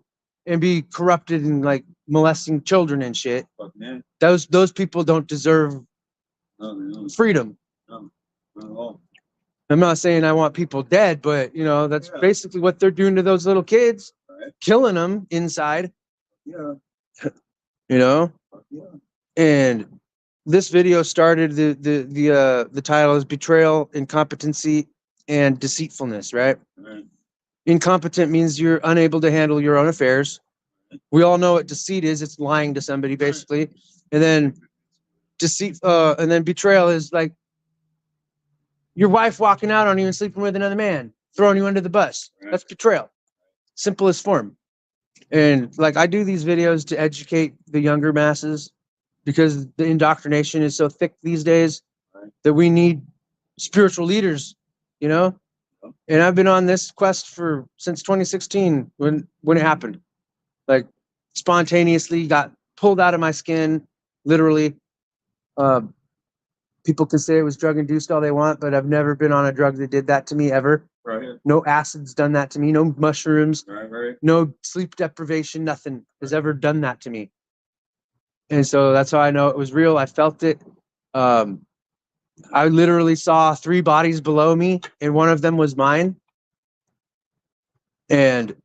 and be corrupted and like molesting children and shit. Fucking man. Those people don't deserve No, they don't. freedom. No, not at all. I'm not saying I want people dead, but you know, that's Yeah. basically what they're doing to those little kids, Right. killing them inside, Yeah. you know? Yeah. And this video started the title is Betrayal, Incompetency, and Deceitfulness, right? Right. Incompetent means you're unable to handle your own affairs. We all know what deceit is. It's lying to somebody, basically. And then and then betrayal is like your wife walking out on you and sleeping with another man, throwing you under the bus. That's betrayal. Simplest form. And like, I do these videos to educate the younger masses because the indoctrination is so thick these days that we need spiritual leaders, you know? And I've been on this quest since 2016 when it happened. Like, spontaneously got pulled out of my skin, literally. People can say it was drug induced all they want, but I've never been on a drug that did that to me ever. Right. No acid's done that to me. No mushrooms. Right. No sleep deprivation. Nothing has ever done that to me. And so that's how I know it was real. I felt it. I literally saw 3 bodies below me, and one of them was mine. And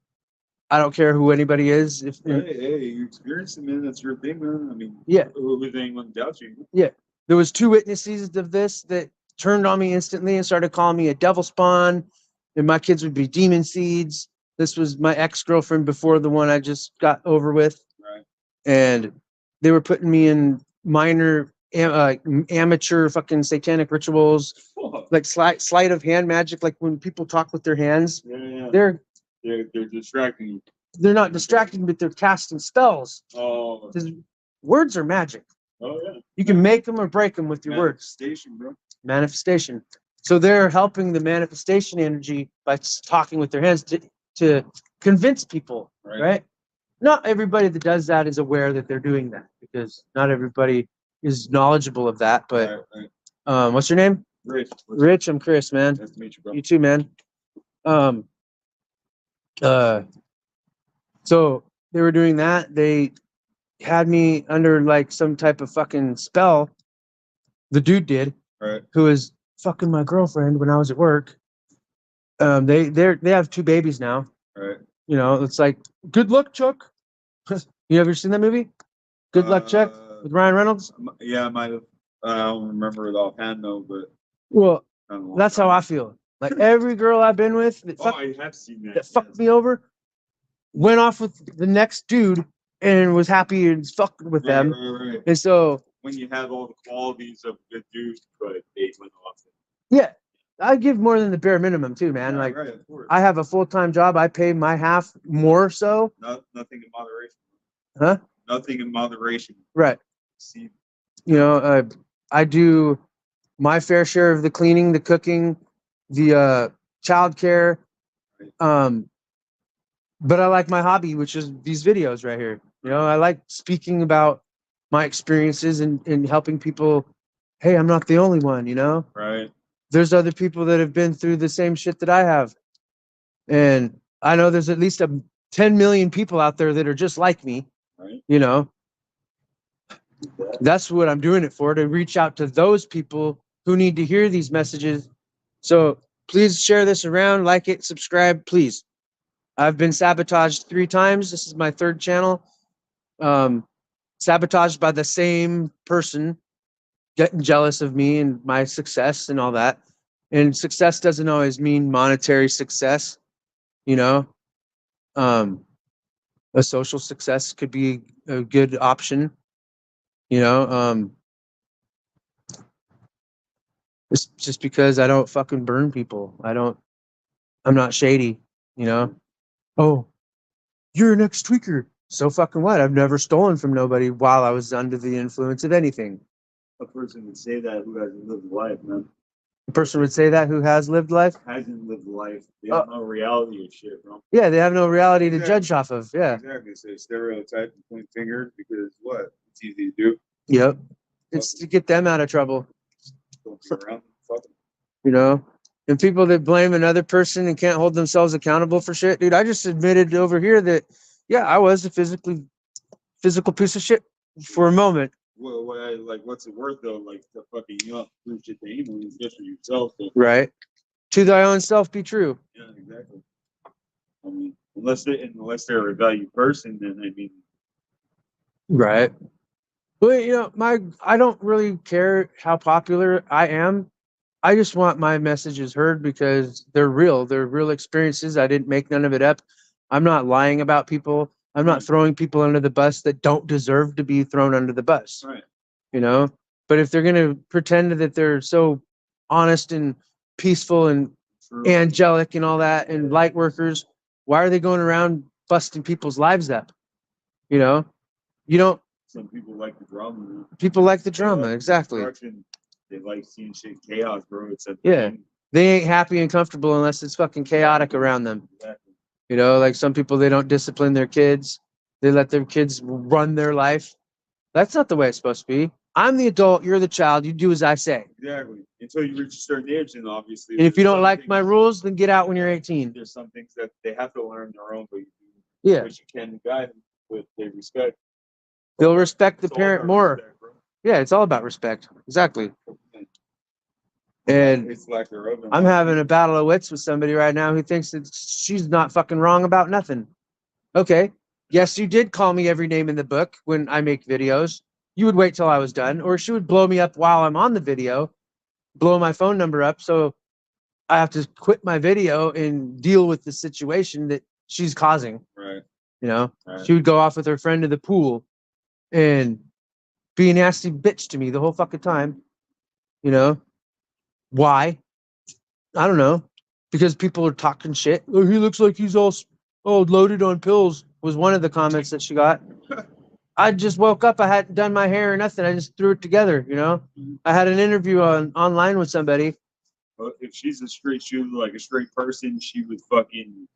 I don't care who anybody is. Hey, you experienced it, man. That's your thing, man. I mean, Yeah. Who anyone doubt you? Yeah. There was 2 witnesses of this that turned on me instantly and started calling me a devil spawn, and my kids would be demon seeds. This was my ex-girlfriend before the one I just got over with. Right. And they were putting me in minor amateur fucking satanic rituals, like sleight of hand magic, like when people talk with their hands. Yeah. They're distracting you. They're not distracting, but they're casting spells. Oh. Because words are magic. Oh yeah. You can make them or break them with your words. Manifestation, bro. Manifestation. So they're helping the manifestation energy by talking with their hands to convince people, right? Not everybody that does that is aware that they're doing that, because not everybody is knowledgeable of that. But what's your name? Rich. I'm Chris, man. Nice to meet you, bro. You too, man. So they were doing that. They had me under like some type of fucking spell. The dude did, who was fucking my girlfriend when I was at work. They have 2 babies now. Right. You know, it's like, good luck, Chuck. You ever seen that movie? Good luck, Chuck, with Ryan Reynolds. Yeah, I might have. I don't remember it offhand though, but well, that's how I feel. Like every girl I've been with that I have seen that. That fucked me over, went off with the next dude and was happy and fucked with them. Right. And so when you have all the qualities of a good dude, but they went off. Yeah, I give more than the bare minimum too, man. Yeah, like, right, of course. I have a full-time job. I pay my half more so. Nothing in moderation. Huh? Nothing in moderation. Right. See. You know, I do my fair share of the cleaning, the cooking, the childcare. But I like my hobby, which is these videos right here. You know, I like speaking about my experiences and helping people. Hey, I'm not the only one, you know? Right. There's other people that have been through the same shit that I have. And I know there's at least 10 million people out there that are just like me. Right. You know? That's what I'm doing it for, to reach out to those people who need to hear these messages. So please share this around, like it, subscribe, please. I've been sabotaged 3 times. This is my 3rd channel. Sabotaged by the same person, getting jealous of me and my success and all that. And success doesn't always mean monetary success, you know. A social success could be a good option, you know. It's just because I don't fucking burn people. I'm not shady, you know. Oh, you're an ex-tweaker. So fucking what? I've never stolen from nobody while I was under the influence of anything. A person would say that who hasn't lived life, man. A person would say that who has lived life. Hasn't lived life. They don't know reality of shit, bro. Yeah, they have no reality to Exactly. judge off of. Yeah. Exactly. So stereotype and point finger because what? It's easy to do. Yep. It's to get them out of trouble. Don't be around. Fuck 'em. You know, and people that blame another person and can't hold themselves accountable for shit, dude. I just admitted over here that, yeah, I was a physical piece of shit for a moment. Well, like, what's it worth though? Like, the fucking, you know, prove shit to anyone is just for yourself. So, Right. To thy own self be true. yeah, exactly. I mean, unless they're a valued person, then I mean, Right. But you know, I don't really care how popular I am. I just want my messages heard because they're real. They're real experiences. I didn't make none of it up. I'm not lying about people. I'm not throwing people under the bus that don't deserve to be thrown under the bus. right. You know? But if they're gonna pretend that they're so honest and peaceful and True. angelic and all that and light workers, why are they going around busting people's lives up? You know? You don't Some people like the drama. Man. people like the They drama, like exactly. destruction. They like seeing shit chaos, bro. It's a Yeah. thing. They ain't happy and comfortable unless it's fucking chaotic around them. Exactly. You know, like some people, they don't discipline their kids. They let their kids run their life. That's not the way it's supposed to be. I'm the adult. You're the child. You do as I say. Exactly. Until you reach a certain age, and obviously. And if you there's don't some like my things- rules, then get out when you're 18. There's some things that they have to learn their own, but you Yeah. which you can guide them with their respect. They'll respect the It's all parent about more. respect, bro. Yeah, it's all about respect. Exactly. And It's lack thereof. I'm having a battle of wits with somebody right now who thinks that she's not fucking wrong about nothing. Okay. Yes, you did call me every name in the book when I make videos. You would wait till I was done, or she would blow me up while I'm on the video, blow my phone number up. So I have to quit my video and deal with the situation that she's causing. Right. You know, Right. she would go off with her friend to the pool and be a nasty bitch to me the whole fucking time. You know, why? I don't know. Because people are talking shit. Oh, he looks like he's all loaded on pills, was one of the comments that she got. I just woke up. I hadn't done my hair or nothing. I just threw it together, you know? I had an interview online with somebody. But if she's a straight shooter, like a straight person, she would fucking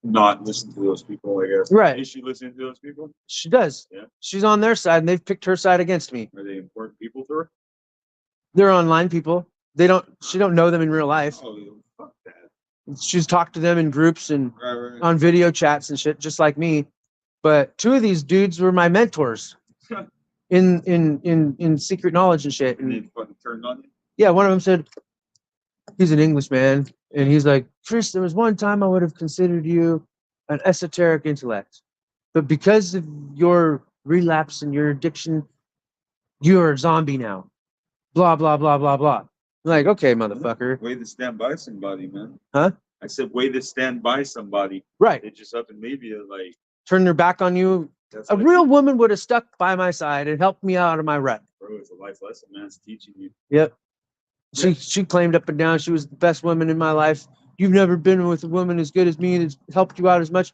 not listen to those people, I guess. Right. Is she listening to those people? She does. Yeah. She's on their side, and they've picked her side against me. Are they important people to her? They're online people. She don't know them in real life. Oh, fuck that. She's talked to them in groups and Right. on video chats and shit, just like me. But two of these dudes were my mentors in secret knowledge and shit. And And they fucking turned on you? yeah, one of them said, he's an Englishman, and he's like, Chris, there was one time I would have considered you an esoteric intellect, but because of your relapse and your addiction, you're a zombie now. Blah, blah, blah, blah, blah. I'm like, okay, motherfucker. Way to stand by somebody, man. Huh? I said, way to stand by somebody. Right. They just up and leave you, like, Turn their back on you. that's A like, real woman would have stuck by my side and helped me out of my rut. bro, it's a life lesson, man. It's teaching you. Yep. She claimed up and down she was the best woman in my life. You've never been with a woman as good as me that's helped you out as much.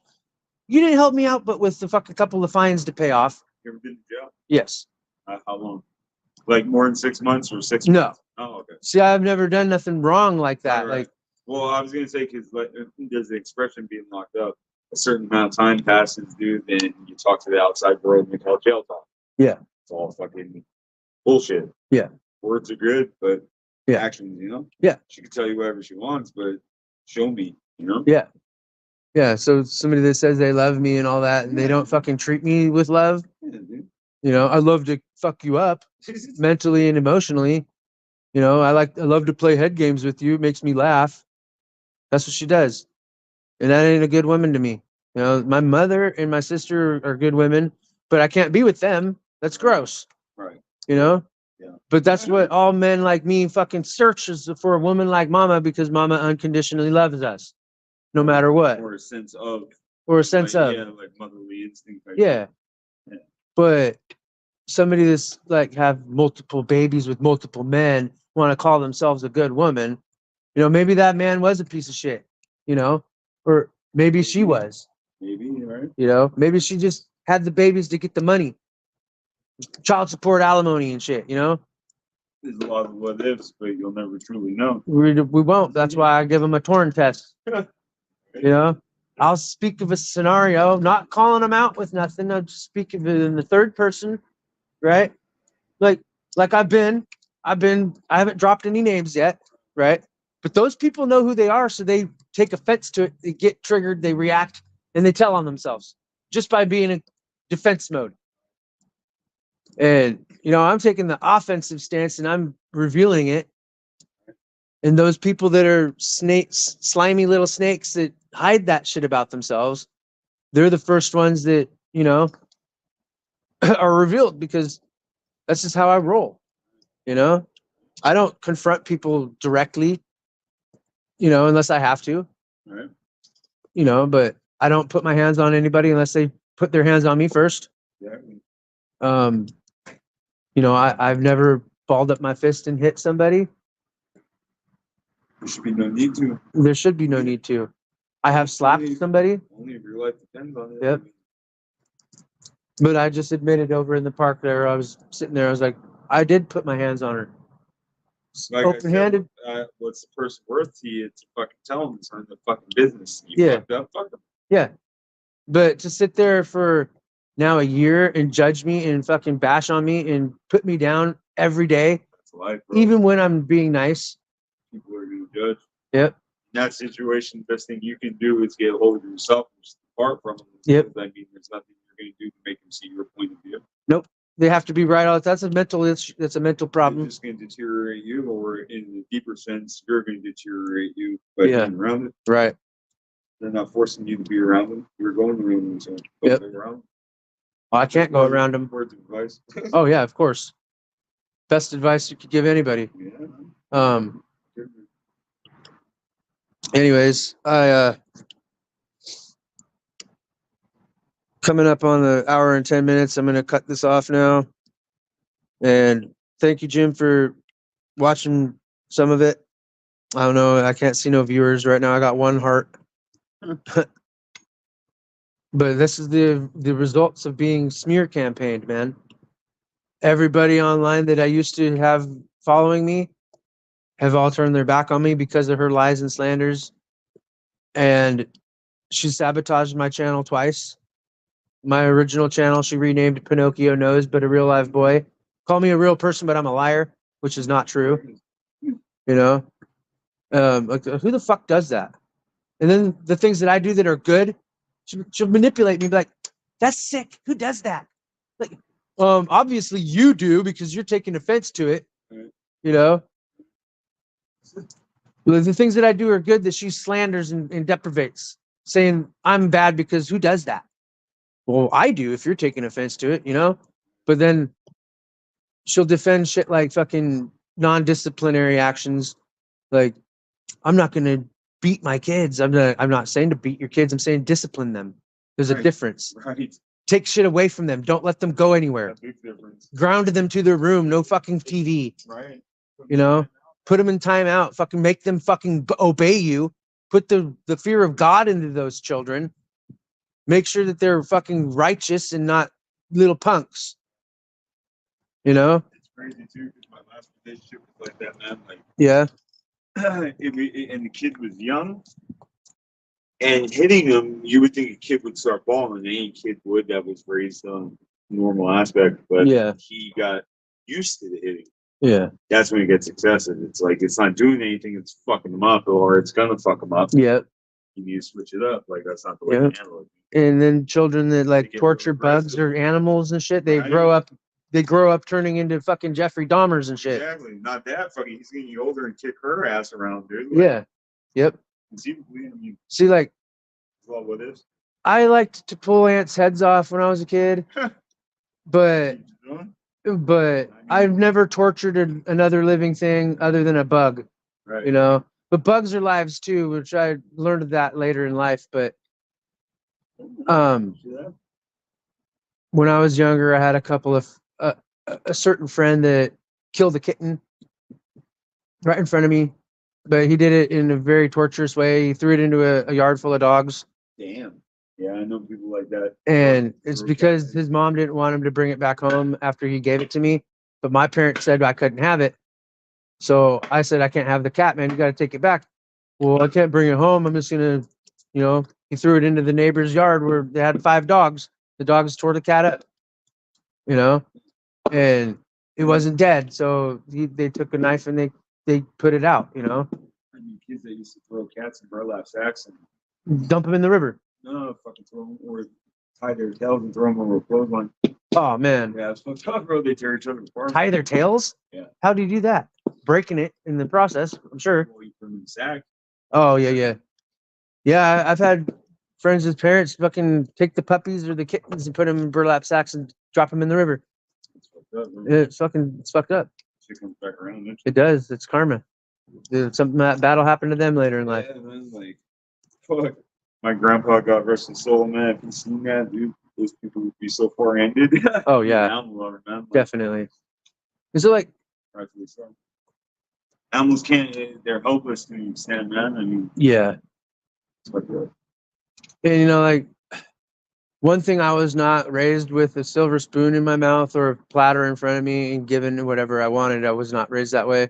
You didn't help me out, but with the fucking couple of fines to pay off. You ever been to jail? Yes. How long? Like more than 6 months or 6 No. months? Oh, okay. See, I've never done nothing wrong like that. Right. Like, Well, I was gonna say because like there's the expression being locked up. A certain amount of time passes, dude. Then you talk to the outside world and you call jail talk. Yeah. It's all fucking bullshit. Yeah. Words are good, but Yeah. actions, you know. Yeah. She can tell you whatever she wants, but show me, you know. yeah. Yeah. So somebody that says they love me and all that, and they don't fucking treat me with love, Yeah, dude. you know, I love to fuck you up mentally and emotionally. You know, I love to play head games with you. It makes me laugh. That's what she does. And that ain't a good woman to me. You know, my mother and my sister are good women, but I can't be with them. That's gross. Right. You know? Yeah. But that's what all men like me fucking search is for a woman like mama, because mama unconditionally loves us. No matter what. Or a sense of. Or a sense like, of. Yeah, like motherly instinct. Like, Yeah. Yeah. But somebody that's like have multiple babies with multiple men want to call themselves a good woman, you know, maybe that man was a piece of shit, you know, or maybe she was. Maybe, right? You know, maybe she just had the babies to get the money, child support, alimony, and shit. You know, There's a lot of what ifs, but you'll never truly know. we won't. That's why I give them a torn test. You know, I'll speak of a scenario, not calling them out with nothing. I'll just speak of it in the third person, right? Like I haven't dropped any names yet, right? But those people know who they are, so they take offense to it. They get triggered, they react, and they tell on themselves just by being in defense mode. And you know, I'm taking the offensive stance and I'm revealing it. And those people that are snakes, slimy little snakes that hide that shit about themselves, they're the first ones that, you know, are revealed because that's just how I roll. You know, I don't confront people directly, you know, unless I have to, Right. you know, but I don't put my hands on anybody unless they put their hands on me first. Exactly. You know, I've never balled up my fist and hit somebody. There should be no need to. There should be no need to. I have slapped somebody, Only if your life depends on it. Yep. but I just admitted over in the park there, I was sitting there, I was like, I did put my hands on her. Like Open-handed. I said, what's the person worth to you to fucking tell them it's on the fucking business? You Yeah. fucked up, fuck them. Yeah. But to sit there for now a year and judge me and fucking bash on me and put me down every day, That's life, bro. even when I'm being nice. People are going to judge. Yep. In that situation, the best thing you can do is get a hold of yourself and just depart from them. Yep. I mean, there's nothing you're going to do to make them see your point of view. Nope. They have to be right all. That's a mental issue. That's a mental problem. It's just going to deteriorate you, or in a deeper sense, you're going to deteriorate you by Yeah. being around it. Right. They're not forcing you to be around them. You're going around them. So Yep. go around them. Well, I can't go around them. Words of advice. Oh yeah, of course. Best advice you could give anybody. Yeah. Anyways, I coming up on the hour and 10 minutes. I'm gonna cut this off now. And thank you, Jim, for watching some of it. I don't know. I can't see no viewers right now. I got one heart. But this is the results of being smear campaigned, man. Everybody online that I used to have following me have all turned their back on me because of her lies and slanders. And she sabotaged my channel twice. My original channel, she renamed Pinocchio Knows, but a real live boy. Call me a real person, but I'm a liar, which is not true. You know? Like, who the fuck does that? And then the things that I do that are good, she'll manipulate me, be like, that's sick. Who does that? Like, obviously you do because you're taking offense to it. You know? The things that I do are good that she slanders and deprivates, saying I'm bad because who does that? Well, I do if you're taking offense to it, you know? But then she'll defend shit like fucking non-disciplinary actions. Like, I'm not going to beat my kids. I'm not saying to beat your kids. I'm saying discipline them. There's a difference. Right. Take shit away from them. Don't let them go anywhere. A big difference. Ground them to their room. No fucking TV. Right. You know? Put them in timeout. Fucking make them fucking obey you. Put the fear of God into those children. Make sure that they're fucking righteous and not little punks. You know? It's crazy too, because my last relationship was like that, man. Like, Yeah. and the kid was young, and hitting him, you would think a kid would start balling. Any kid would that was raised on normal aspect, but Yeah. he got used to the hitting. Yeah. That's when it gets excessive. It's like it's not doing anything; it's fucking him up, or it's gonna fuck him up. Yeah. You need to switch it up. Like that's not the way Yeah. to handle it. And then children that like get torture real aggressive. bugs or animals and shit, they Right. grow up turning into fucking Jeffrey Dahmers and shit. Exactly. Not that fucking. He's getting older and kick her ass around, dude. Like, Yeah. Yep. conceivably, I mean, See, like, well, what is? I liked to pull ants' heads off when I was a kid, but I've never tortured another living thing other than a bug, Right. you know. But bugs are lives too, which I learned that later in life. But when I was younger, I had a couple of a certain friend that killed a kitten right in front of me, but he did it in a very torturous way. He threw it into a yard full of dogs. Damn. Yeah, I know people like that. And it's because his mom didn't want him to bring it back home after he gave it to me. But my parents said I couldn't have it. So I said, I can't have the cat, man. You got to take it back. Well, I can't bring it home. I'm just going to, he threw it into the neighbor's yard where they had 5 dogs. The dogs tore the cat up, and it wasn't dead. So they took a knife and they put it out, I mean, kids that used to throw cats in burlap sacks and dump them in the river. no, fucking throw them or tie their tails and throw them over a clothesline. Oh, man. Yeah, it's fucked up, bro. They tear each other apart. Tie their tails? Yeah. How do you do that? Breaking it in the process, I'm sure. Well, you put them in the sack. Oh, yeah. Yeah, I've had friends with parents fucking take the puppies or the kittens and put them in burlap sacks and drop them in the river. It's fucked up, bro. It's fucked up. Shit comes back around. Doesn't It does. It's karma. Something that'll happen to them later in life. Yeah, man, like, fuck. My grandpa, God rest his soul, man. If you seen that, dude, those people would be so far-handed. Oh, yeah. Animal lover, man. Like, Definitely. Is it like, rightfully so. Animals can't, they're helpless to an extent, man. I mean, yeah. it's like that. And like one thing, I was not raised with a silver spoon in my mouth or a platter in front of me and given whatever I wanted. I was not raised that way.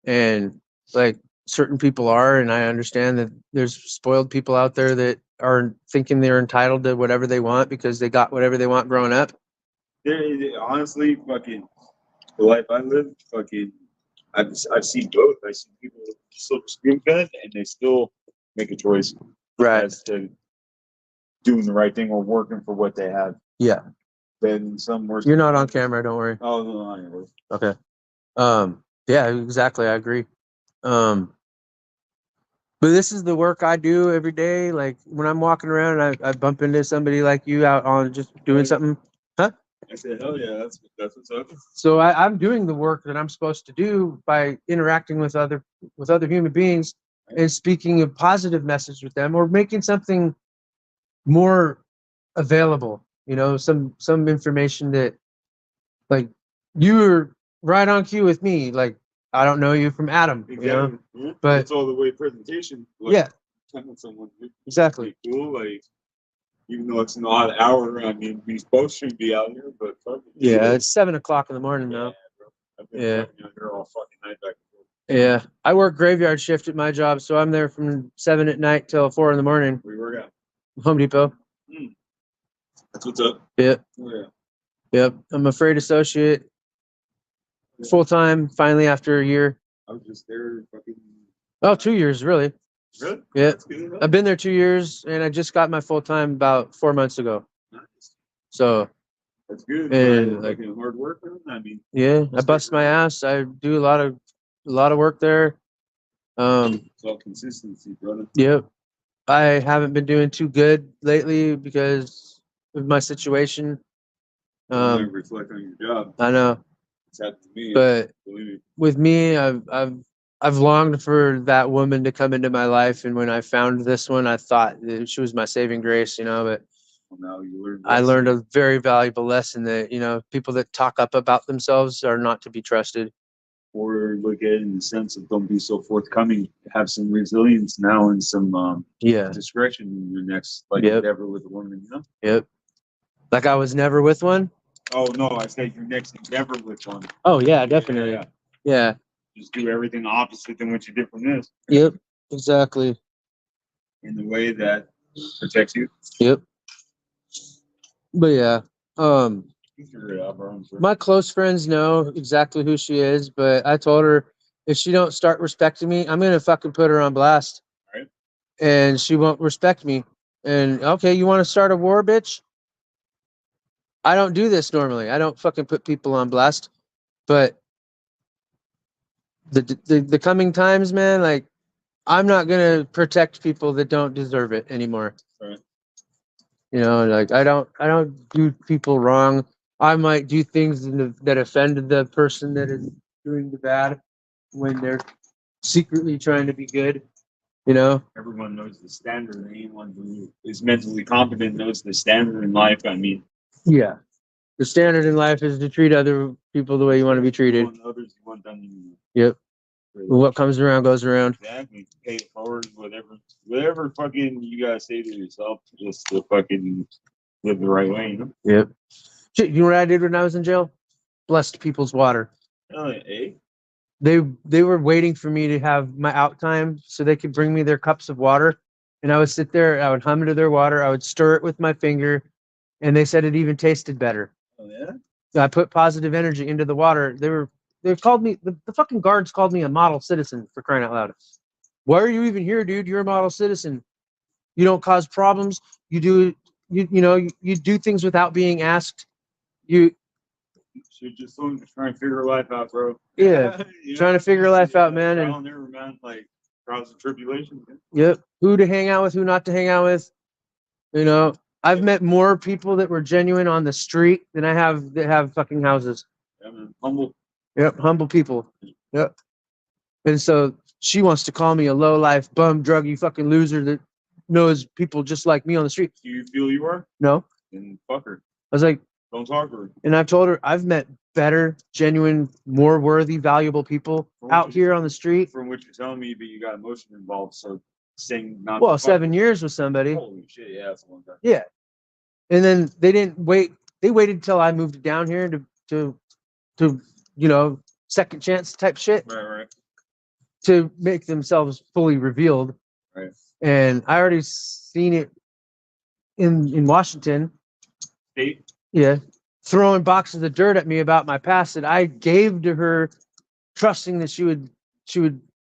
And like certain people are, and I understand that there's spoiled people out there that are thinking they're entitled to whatever they want because they got whatever they want growing up. Honestly, fucking, the life I live, fucking, I've seen both. I see people still spoon fed and they still make a choice as to doing the right thing or working for what they have. Yeah. Then some worse. You're not on camera, don't worry. Oh no, I ain't. Okay. Yeah, exactly. I agree. But this is the work I do every day. Like when I'm walking around and I bump into somebody like you out on just doing something. Huh? I said, hell yeah, that's what's up. So I'm doing the work that I'm supposed to do by interacting with other human beings and speaking a positive message with them or making something more available. Some information that, like, you're right on cue with me. Like, I don't know you from Adam, Exactly. Yeah. But it's all the way presentation. Like, yeah, telling someone exactly. Cool, like even though it's an odd hour, I mean, we both should be out here, but Yeah, it's 7 o'clock in the morning now. Bro. I've been out here all fucking night back and forth. Yeah, I work graveyard shift at my job, so I'm there from 7 at night till 4 in the morning. We work out. Home Depot. That's what's up. Yeah. Oh, yeah. Yep. I'm a freight associate. Full time, finally, after a year. I was just there fucking. Oh, 2 years, really. Really? Yeah. That's good. I've been there 2 years, and I just got my full time about 4 months ago. Nice. So. That's good. And like hard work, man. I mean. Yeah, I bust my ass. I do a lot of work there. It's all consistency, brother. Yep. I haven't been doing too good lately because of my situation. Reflect on your job. I know. It's happened to me. But believe me. with me, I've longed for that woman to come into my life, and when I found this one, I thought that she was my saving grace, But Well, now you learned. I learned a very valuable lesson that people that talk up about themselves are not to be trusted. Or look at it in the sense of don't be so forthcoming. Have some resilience now and some discretion in your next endeavor with a woman. Yep. Like I was never with one. Oh no, I said your next endeavor with one. Oh yeah, definitely. Yeah. Just do everything opposite than what you did from this. Yep. Exactly. In the way that protects you. Yep. But yeah. My close friends know exactly who she is, but I told her if she don't start respecting me, I'm gonna fucking put her on blast. Right. And she won't respect me. And okay, you want to start a war, bitch? I don't do this normally. I don't fucking put people on blast. But the coming times, man, like I'm not gonna protect people that don't deserve it anymore. Right. Like I don't do people wrong. I might do things that offend the person that is doing the bad when they're secretly trying to be good. Everyone knows the standard. Anyone who is mentally competent knows the standard in life. I mean, yeah, the standard in life is to treat other people the way you want to be treated. You want others, you want them. Yep. What comes around goes around. Exactly. Pay it forward, whatever. whatever fucking you gotta say to yourself, just to fucking live the right way, you know? Yep. Shit, you know what I did when I was in jail? Blessed people's water. Eh? They were waiting for me to have my out time so they could bring me their cups of water, and I would sit there, I would hum to their water, I would stir it with my finger, and they said it even tasted better. Oh yeah? So I put positive energy into the water. They called me, the fucking guards called me a model citizen, for crying out loud. Why are you even here, dude? You're a model citizen. You don't cause problems. You do you do things without being asked. You Should just trying to figure life out, bro. Yeah. You Trying to figure life out, man. Trial And never man, like trials and tribulations. Man. yep, who to hang out with, who not to hang out with. You know, I've met more people that were genuine on the street than I have that have fucking houses. Yeah, man. Humble. Yep, humble people. Yep. And so she wants to call me a low life bum druggy fucking loser that knows people just like me on the street. Do you feel you are? No. Then fuck her. I was like, don't talk to her. And I've told her I've met better, genuine, more worthy, valuable people out here on the street. From what you're telling me, but you got emotion involved, so saying not. Well, 7 years with somebody. Holy shit! Yeah, that's a long time. Yeah, and then they didn't wait. They waited till I moved down here to you know, second chance type shit. Right. To make themselves fully revealed. Right. And I already seen it in Washington. State. Yeah, throwing boxes of dirt at me about my past that I gave to her, trusting that she would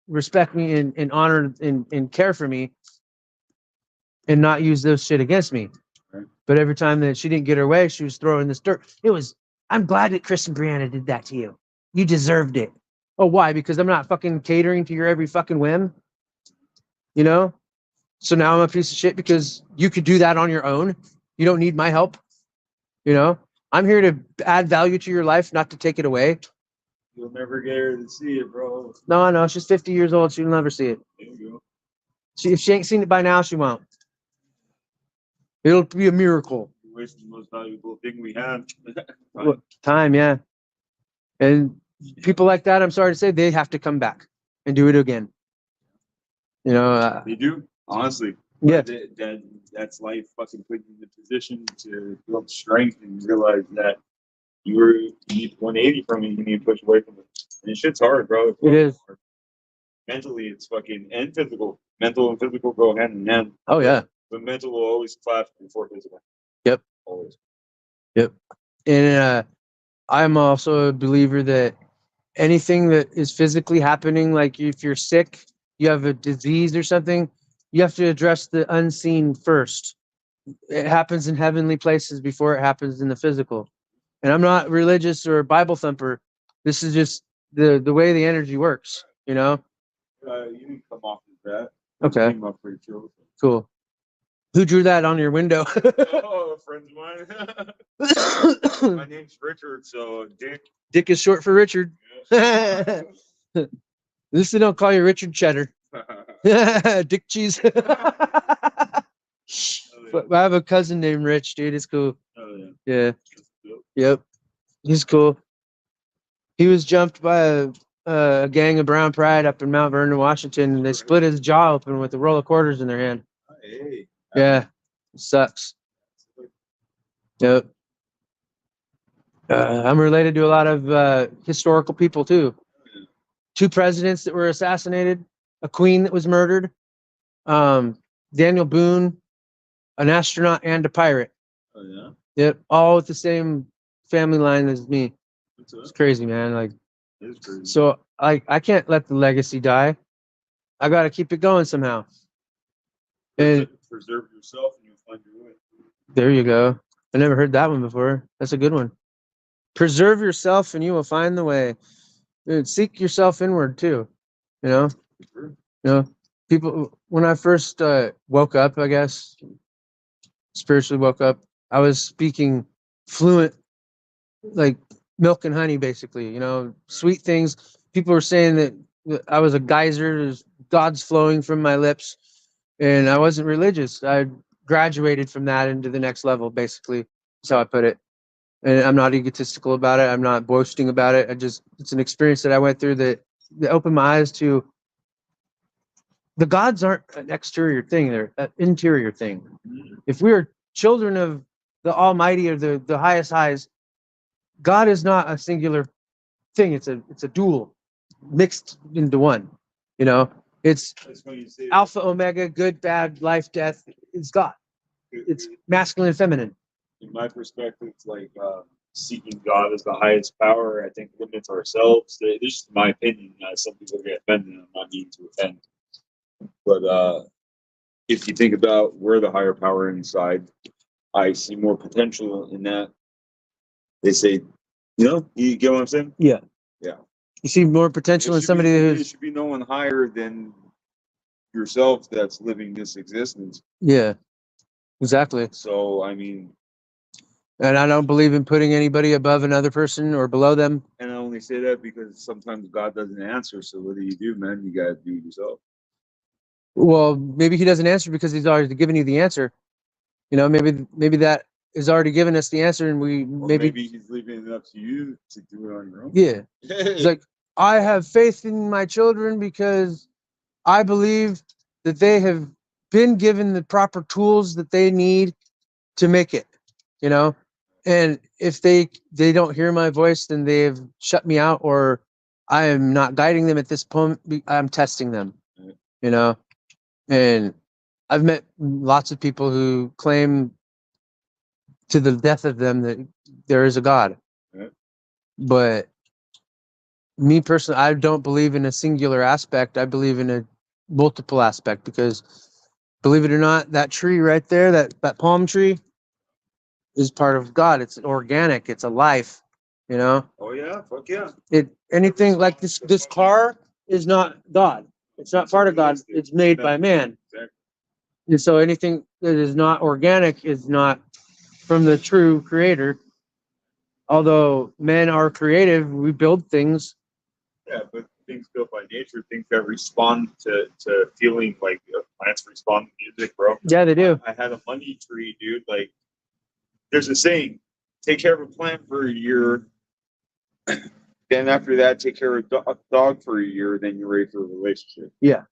respect me and honor and care for me, and not use those shit against me. Right. But every time that she didn't get her way, she was throwing this dirt. I'm glad that Chris and Brianna did that to you. You deserved it. Oh, why? Because I'm not fucking catering to your every fucking whim. You know? So now I'm a piece of shit because you could do that on your own. You don't need my help. You know? I'm here to add value to your life, not to take it away. You'll never get her to see it, bro. No, she's 50 years old. She'll never see it. There you go. If she ain't seen it by now, she won't. It'll be a miracle. You're wasting the most valuable thing we have. Time, yeah. And people like that, I'm sorry to say, they have to come back and do it again. You know, they do, honestly. Yeah. That's life fucking putting you in the position to build strength and realize that you need 180 from it, you need to push away from it. And shit's hard, bro. It is. Hard. Mentally, it's fucking, and physical. Mental and physical go hand in hand. Oh, yeah. But mental will always clash before physical. Yep. Always. Yep. And I'm also a believer that anything that is physically happening, like if you're sick, you have a disease or something, you have to address the unseen first. It happens in heavenly places before it happens in the physical. And I'm not religious or a Bible thumper. This is just the way the energy works, you know? You didn't come off as that. Okay. Came up pretty chill. Cool. Who drew that on your window? Oh, friends of mine. My name's Richard, so Dick. Dick is short for Richard. Yeah. At least they don't call you Richard Cheddar. Dick Cheese. But I have a cousin named Rich, dude. It's cool. Oh, yeah. Yeah. Yep. He's cool. He was jumped by a gang of brown pride up in Mount Vernon, Washington, and they split his jaw open with a roll of quarters in their hand. Hey. Yeah. It sucks. Yep. I'm related to a lot of historical people too. 2 presidents that were assassinated, a queen that was murdered, Daniel Boone, an astronaut, and a pirate. Oh, yeah? Yep, all with the same family line as me. What's It's up? crazy, man. Like, It's crazy. so I can't let the legacy die. I got to keep it going somehow. And preserve yourself and you'll find your way. there you go. I never heard that one before. That's a good one. Preserve yourself and you will find the way. Dude, seek yourself inward too. You know? Sure. You know, people, when I first woke up, I guess, spiritually woke up, I was speaking fluent, like milk and honey, basically, you know, sweet things. People were saying that I was a geyser, there's God's flowing from my lips, and I wasn't religious. I graduated from that into the next level, basically. That's how I put it. And I'm not egotistical about it. I'm not boasting about it. It's an experience that I went through that opened my eyes to the gods aren't an exterior thing; they're an interior thing. Mhm. If we are children of the Almighty or the highest highs, God is not a singular thing. It's a dual, mixed into one. You know, it's That's funny you say that. Alpha, Omega, good, bad, life, death. It's God. It's masculine and feminine. In my perspective, it's like seeking God as the highest power. I think limits ourselves. This is my opinion. Some people get offended. I'm not meaning to offend, but if you think about where the higher power inside, I see more potential in that. They say, you get what I'm saying? Yeah. Yeah. You see more potential in somebody It who's should be no one higher than yourself that's living this existence. yeah, exactly. So I mean, And I don't believe in putting anybody above another person or below them. and I only say that because sometimes God doesn't answer. So what do, man? You gotta do it yourself. Well, maybe he doesn't answer because he's already given you the answer. You know, maybe that is already given us the answer, and we Or maybe he's leaving it up to you to do it on your own. yeah. It's like I have faith in my children because I believe that they have been given the proper tools that they need to make it. You know, and if they don't hear my voice, then they've shut me out, or I am not guiding them at this point. I'm testing them. You know, and I've met lots of people who claim to the death of them that there is a God. Yeah. But me personally, I don't believe in a singular aspect. I believe in a multiple aspect because, believe it or not, that tree right there, that palm tree, is part of God. It's organic. It's a life. You know, Oh yeah, fuck yeah. anything like this car is not God. It's not part of God. It's made by man. Exactly. And so anything that is not organic is not from the true creator. Although men are creative, we build things. Yeah, but things built by nature, things that respond to feeling like plants respond to music, bro. Yeah, they do. I had a money tree, dude. Like, there's a saying: take care of a plant for a year, then after that, take care of a dog for a year, then you're ready for a relationship. Yeah.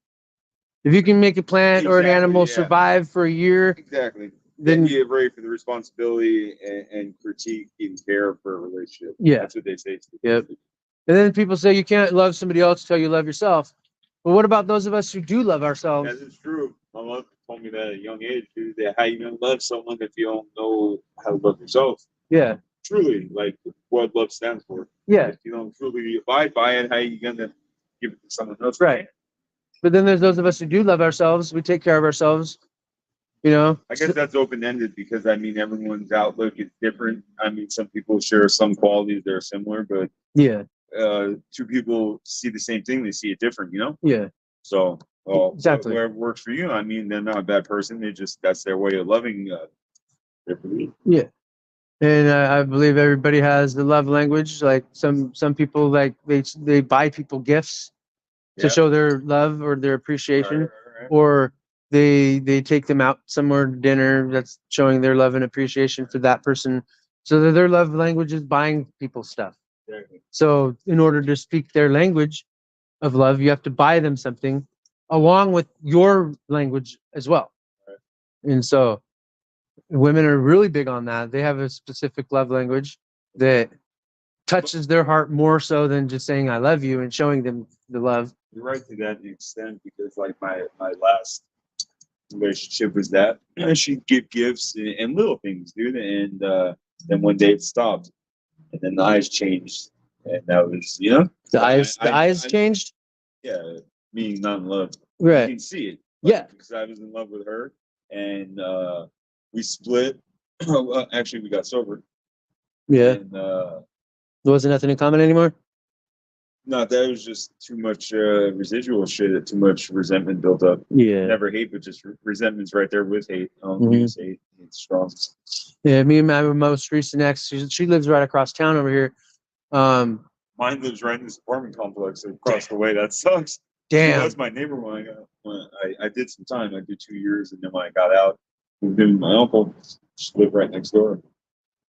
If you can make a plant or an Exactly, animal yeah. survive for a year, Exactly. then Then you're ready for the responsibility and critique and care for a relationship. Yeah. That's what they say. Yep. And then people say you can't love somebody else until you love yourself. But what about those of us who do love ourselves? That is true. My mother told me that at a young age, dude, that how you gonna love someone if you don't know how to love yourself? Yeah. Truly, like what love stands for. Yeah. If you don't truly abide by it, how you gonna give it to someone else? Right. But then there's those of us who do love ourselves. We take care of ourselves. You know. I guess that's open ended because I mean everyone's outlook is different. I mean some people share some qualities that are similar, but Yeah. two people see the same thing, they see it different, you know? Yeah. So well, Exactly. whatever works for you. I mean, they're not a bad person. They just that's their way of loving. Yeah. And I believe everybody has the love language. Like some people, like they buy people gifts to show their love or their appreciation, Right. or they take them out somewhere to dinner. That's showing their love and appreciation for that person. So that their love language is buying people stuff. Exactly. So in order to speak their language of love, you have to buy them something along with your language as well. Right. And so women are really big on that. They have a specific love language that touches their heart more so than just saying I love you and showing them the love. You're right to that extent because like my last relationship was that she'd give gifts and little things, dude, and then one day it stopped, and then the eyes changed, and that was The eyes changed. Yeah, meaning not in love. Right. You can see it. Yeah. Because I was in love with her, and we split. Actually, we got sober. Yeah. And There wasn't nothing in common anymore. no, that was just too much residual shit. Too much resentment built up. Yeah. Never hate, but just resentment's right there with hate. I don't Mhm. use hate. It's strong. Yeah. Me and my most recent ex, she lives right across town over here. Mine lives right in this apartment complex across the way. That sucks. Damn. She was my neighbor when I did some time. I did 2 years, and then when I got out, moved in with my uncle. Just lived right next door.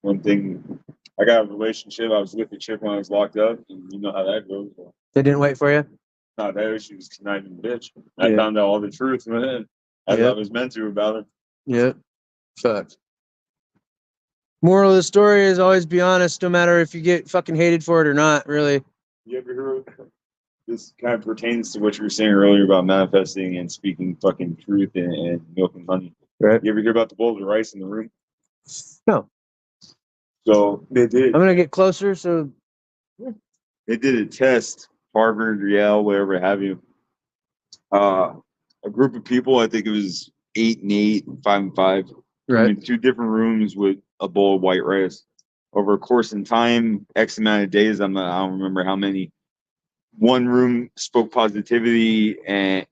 One thing, I got a relationship. I was with the chick when I was locked up, and you know how that goes. They didn't wait for you. Not that she was conniving bitch. I Yeah. found out all the truth, man. As I was meant to about it. Yep. Fuck. Moral of the story is always be honest, no matter if you get fucking hated for it or not, really. You ever heard this kind of pertains to what you were saying earlier about manifesting and speaking fucking truth and milk and honey. Right. You ever hear about the bowl of rice in the room? No. So they did. I'm gonna get closer, so They did a test, Harvard, Yale, whatever have you. A group of people, I think it was 8 and 8, 5 and 5, in 2 different rooms with a bowl of white rice. Over a course in time, X amount of days, I don't remember how many. One room spoke positivity and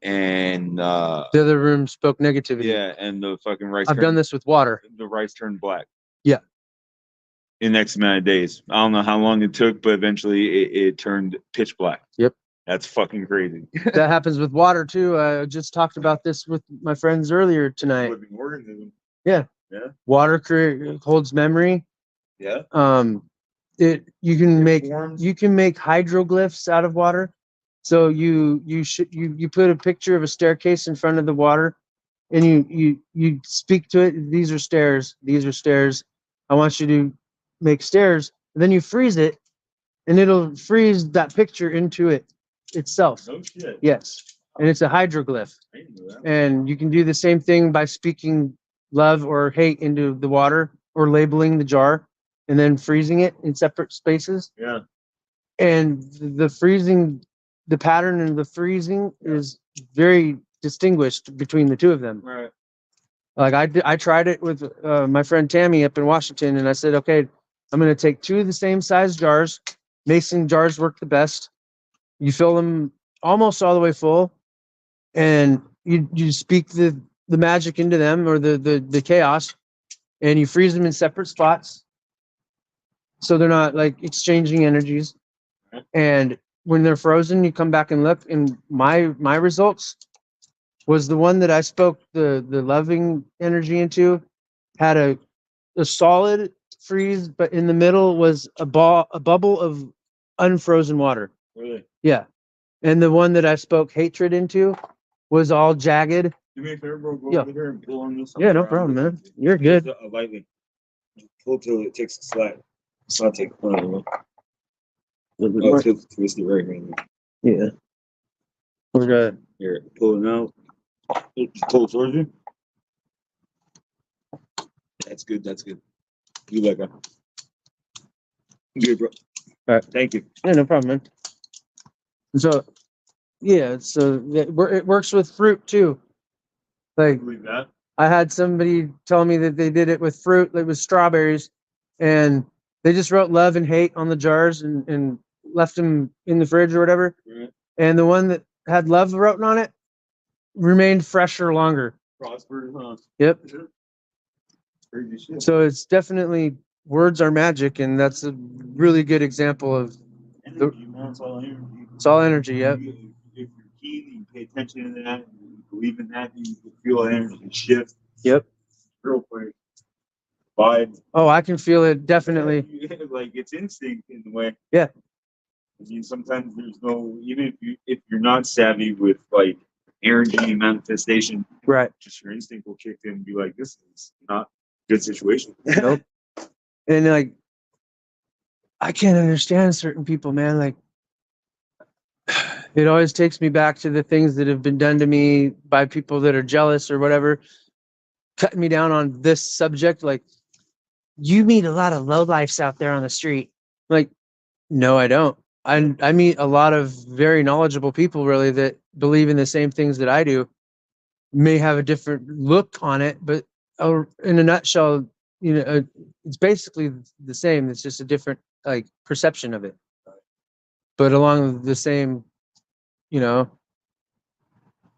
the other room spoke negativity. yeah, and the fucking rice. I've done this with water. The rice turned black. Yeah. In X amount of days. I don't know how long it took, but eventually it turned pitch black. Yep. That's fucking crazy. That happens with water too. I just talked about this with my friends earlier tonight. Living organism. Yeah. Yeah. Water holds memory. Yeah. You can make hydroglyphs out of water. So you put a picture of a staircase in front of the water, and you speak to it. These are stairs. These are stairs. I want you to make stairs. And then you freeze it, and it'll freeze that picture into it itself. No shit. Yes, and it's a hydroglyph. I didn't know that. And you can do the same thing by speaking love or hate into the water, or labeling the jar and then freezing it in separate spaces. Yeah. And the freezing, the pattern and the freezing is very distinguished between the two of them. Right. Like I tried it with my friend Tammy up in Washington, and I said, okay, I'm going to take 2 of the same size jars. Mason jars work the best. You fill them almost all the way full, and you speak the magic into them, or the chaos, and you freeze them in separate spots, so they're not like exchanging energies. And when they're frozen, you come back and look, and my results was the one that I spoke the loving energy into had a solid freeze, but in the middle was a bubble of unfrozen water. Really? Yeah. And the one that I spoke hatred into was all jagged. Do me a favor, bro. Go Yeah. over there and pull on this. Yeah, no problem, man. You're good. Just, lightly. Pull till it takes a slack. It's not taking front of it. Oh, twist it right here. Yeah. We're good. Here, pull it out. Pull it towards you. That's good. That's good. You like that? Good, bro. All right. Thank you. Yeah, no problem, man. So, yeah, so it works with fruit too. Like, Believe that. I had somebody tell me that they did it with fruit, like with strawberries, and they just wrote love and hate on the jars and left them in the fridge or whatever. Right. And the one that had love written on it remained fresher longer. Prospered, huh? Yep. Crazy shit. So it's definitely, words are magic, and that's a really good example of Energy, man. It's all energy. it's all energy. Yep. If you're keen, you pay attention to that, you believe in that, you can feel energy shift. Yep. Real quick. Vibe. Oh, I can feel it definitely. Like it's instinct in a way. Yeah. I mean, sometimes there's no, even if you're not savvy with like energy manifestation, Right. just your instinct will kick in and be like, this is not a good situation. Nope. And like, I can't understand certain people, man. Like, it always takes me back to the things that have been done to me by people that are jealous or whatever, cutting me down on this subject. Like, you meet a lot of lowlifes out there on the street. Like, no, I don't. I meet a lot of very knowledgeable people, really, that believe in the same things that I do. May have a different look on it, but in a nutshell, it's basically the same. It's just a different like perception of it, but along the same,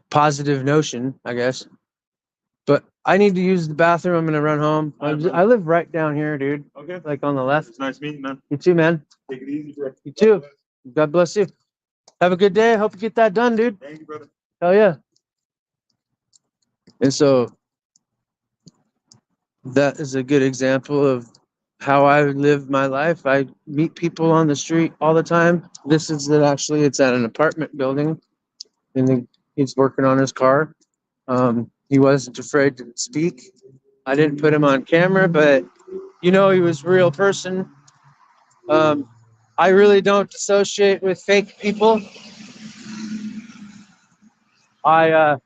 positive notion, I guess. But I need to use the bathroom. I'm gonna run home. I live right down here, dude. Okay. Like on the left. It's nice meeting you, man. You too, man. Take it easy, bro. You too. God bless you. Have a good day. I hope you get that done, dude. Thank you, brother. Hell yeah. And so that is a good example of how I live my life. I meet people on the street all the time. This is it actually. It's at an apartment building. and he's working on his car. He wasn't afraid to speak. I didn't put him on camera, but he was a real person. I really don't associate with fake people. I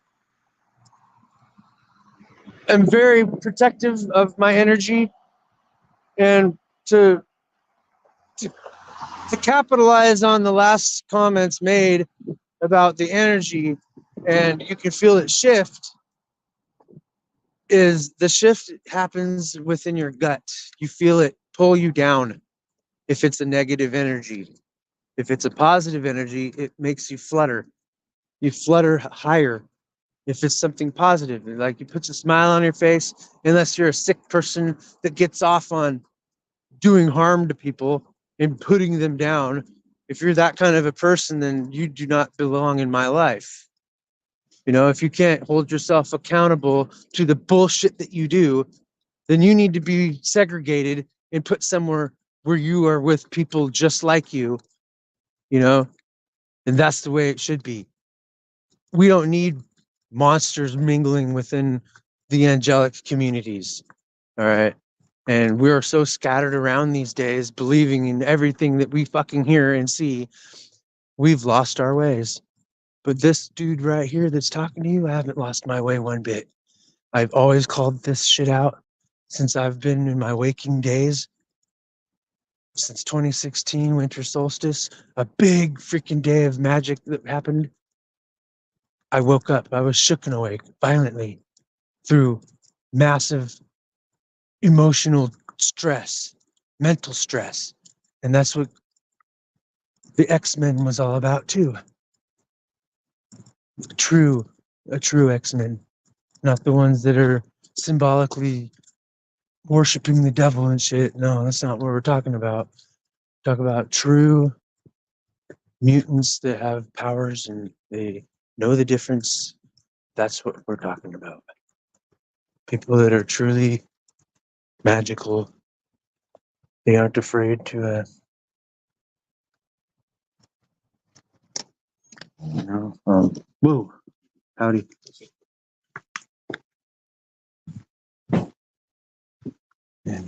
am very protective of my energy, and to to capitalize on the last comments made about the energy, and you can feel it shift. Is the shift happens within your gut. You feel it pull you down. If it's a negative energy, if it's a positive energy, it makes you flutter. You flutter higher. If it's something positive, like it puts a smile on your face, unless you're a sick person that gets off on doing harm to people and putting them down. If you're that kind of a person, then you do not belong in my life. If you can't hold yourself accountable to the bullshit that you do, then you need to be segregated and put somewhere where you are with people just like you, and that's the way it should be. We don't need monsters mingling within the angelic communities. All right. And we're so scattered around these days, believing in everything that we fucking hear and see. We've lost our ways. But this dude right here that's talking to you, I haven't lost my way one bit. I've always called this shit out since I've been in my waking days. Since 2016, winter solstice, a big freaking day of magic that happened. I woke up. I was shook and awake violently through massive emotional stress, mental stress. And that's what the X-Men was all about too. A true X-Men, not the ones that are symbolically worshiping the devil and shit. No, that's not what we're talking about. Talk about true mutants that have powers and they know the difference. That's what we're talking about. People that are truly magical. They aren't afraid to whoa, howdy. And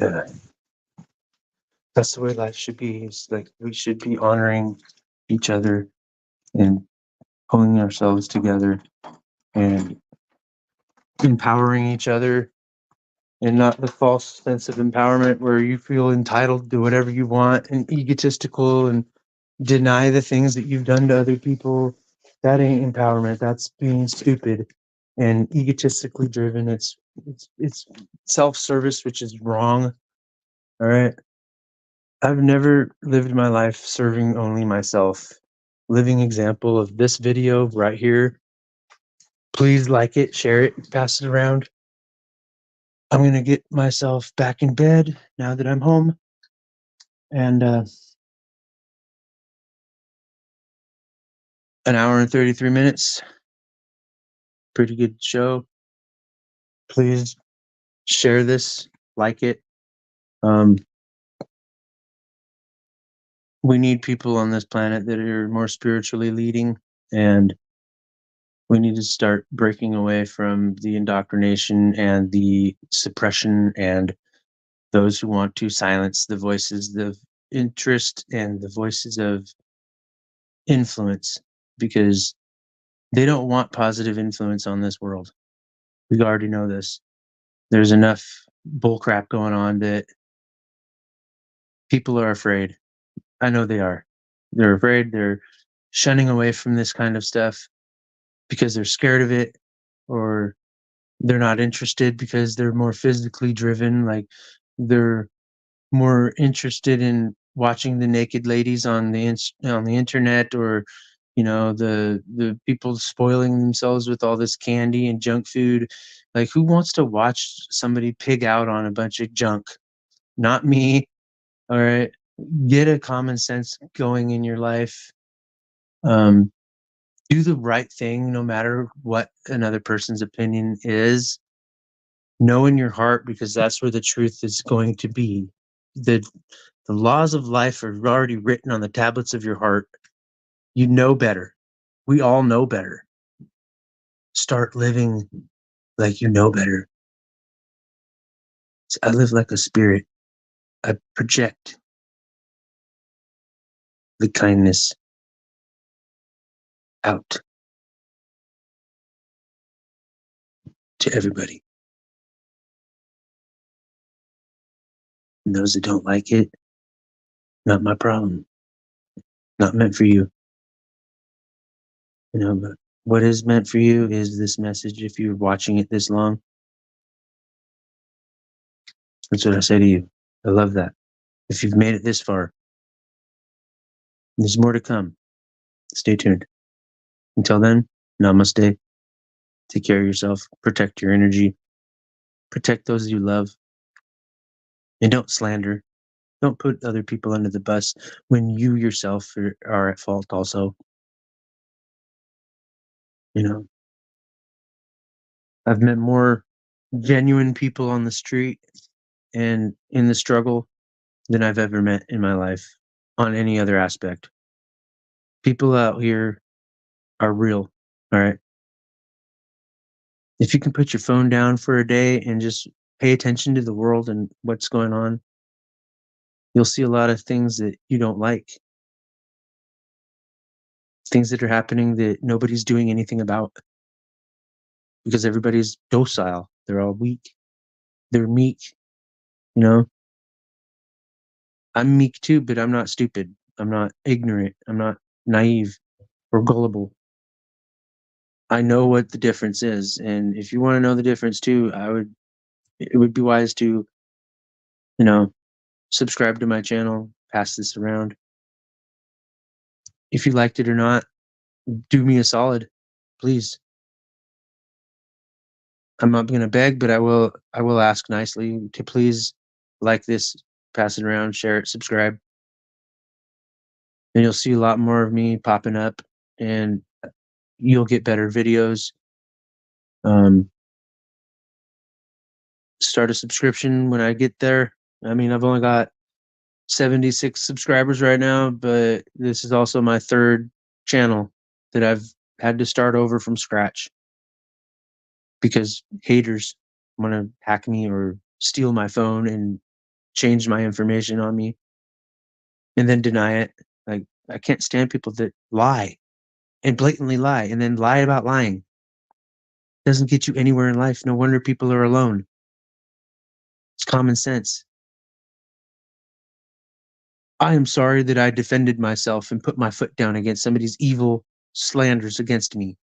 that's the way life should be. It's like we should be honoring each other and pulling ourselves together and empowering each other, and not the false sense of empowerment where you feel entitled to do whatever you want and egotistical and deny the things that you've done to other people. That ain't empowerment. That's being stupid and egotistically driven. It's self-service, which is wrong. All right. I've never lived my life serving only myself. Living example of this video right here. Please like it, share it, pass it around. I'm going to get myself back in bed now that I'm home. And an hour and 33 minutes. Pretty good show. Please share this, like it. We need people on this planet that are more spiritually leading, and we need to start breaking away from the indoctrination and the suppression and those who want to silence the voices of interest and the voices of influence, because they don't want positive influence on this world. We already know this. There's enough bullcrap going on that people are afraid. I know they are. They're afraid. They're shunning away from this kind of stuff because they're scared of it, or they're not interested because they're more physically driven. Like they're more interested in watching the naked ladies on the internet, or the people spoiling themselves with all this candy and junk food. Like, who wants to watch somebody pig out on a bunch of junk? Not me. All right, get a common sense going in your life. Do the right thing no matter what another person's opinion is. Know in your heart, because that's where the truth is going to be. The laws of life are already written on the tablets of your heart. You know better. We all know better. start living like you know better. I live like a spirit. I project the kindness out to everybody. And those that don't like it, not my problem. Not meant for you. You know, but what is meant for you is this message. If you're watching it this long, that's what I say to you. I love that. If you've made it this far, there's more to come. Stay tuned. Until then, namaste. Take care of yourself. Protect your energy. Protect those you love. And don't slander. Don't put other people under the bus when you yourself are at fault also. You know, I've met more genuine people on the street and in the struggle than I've ever met in my life on any other aspect. People out here are real. All right. If you can put your phone down for a day and just pay attention to the world and what's going on, you'll see a lot of things that you don't like. Things that are happening that nobody's doing anything about because everybody's docile. They're all weak. They're meek. You know, I'm meek too, but I'm not stupid. I'm not ignorant. I'm not naive or gullible. I know what the difference is. And if you want to know the difference too, it would be wise to, you know, subscribe to my channel, pass this around. If you liked it or not, do me a solid, please. I'm not going to beg, but I will ask nicely to please like this, pass it around, share it, subscribe. And you'll see a lot more of me popping up and you'll get better videos. Start a subscription when I get there. I mean, I've only got 76 subscribers right now, but this is also my third channel that I've had to start over from scratch because haters want to hack me or steal my phone and change my information on me and then deny it. Like, I can't stand people that lie and blatantly lie and then lie about lying. Doesn't get you anywhere in life. No wonder people are alone. It's common sense. I am sorry that I defended myself and put my foot down against somebody's evil slanders against me.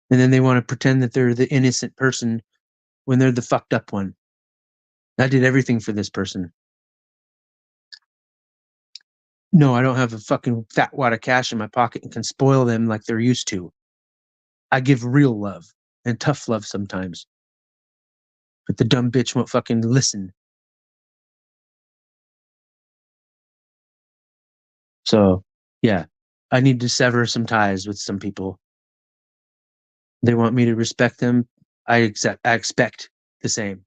And then they want to pretend that they're the innocent person when they're the fucked up one. I did everything for this person. No, I don't have a fucking fat wad of cash in my pocket and can spoil them like they're used to. I give real love and tough love sometimes. But the dumb bitch won't fucking listen. So, yeah, I need to sever some ties with some people. They want me to respect them. I expect the same.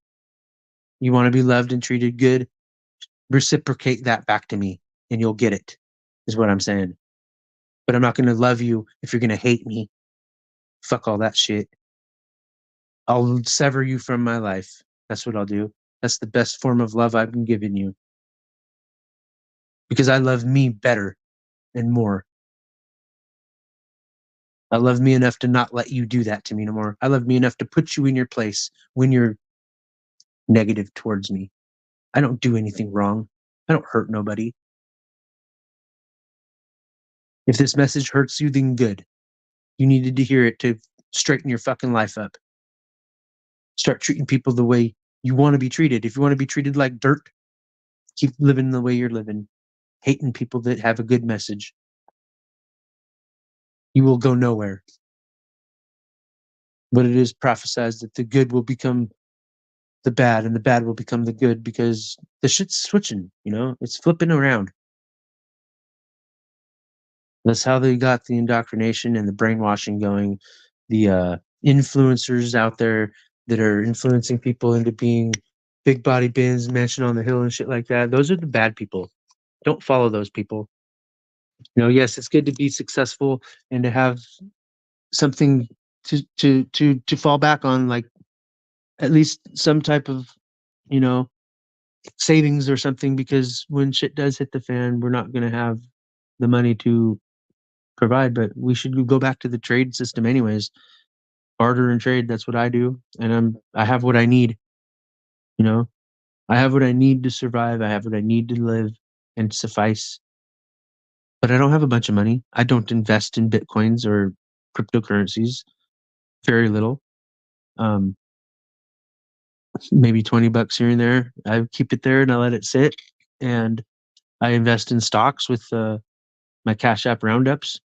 You want to be loved and treated good? Reciprocate that back to me and you'll get it, is what I'm saying. But I'm not going to love you if you're going to hate me. Fuck all that shit. I'll sever you from my life. That's what I'll do. That's the best form of love I've been giving you. Because I love me better and more. I love me enough to not let you do that to me no more. I love me enough to put you in your place when you're negative towards me. I don't do anything wrong. I don't hurt nobody. If this message hurts you, then good. You needed to hear it to straighten your fucking life up. Start treating people the way you want to be treated. If you want to be treated like dirt, keep living the way you're living. Hating people that have a good message. You will go nowhere. But it is prophesied that the good will become the bad and the bad will become the good because the shit's switching, you know? It's flipping around. That's how they got the indoctrination and the brainwashing going. The influencers out there that are influencing people into being big body bins, mansion on the hill and shit like that. Those are the bad people. Don't follow those people. You know, yes, it's good to be successful and to have something to fall back on, like at least some type of, you know, savings or something, because when shit does hit the fan, we're not going to have the money to provide. But we should go back to the trade system anyways. Barter and trade, that's what I do, and I have what I need, you know. I have what I need to survive. I have what I need to live and suffice. But I don't have a bunch of money. I don't invest in bitcoins or cryptocurrencies. Very little. Um, maybe $20 here and there. I keep it there and I let it sit. And I invest in stocks with my Cash App roundups.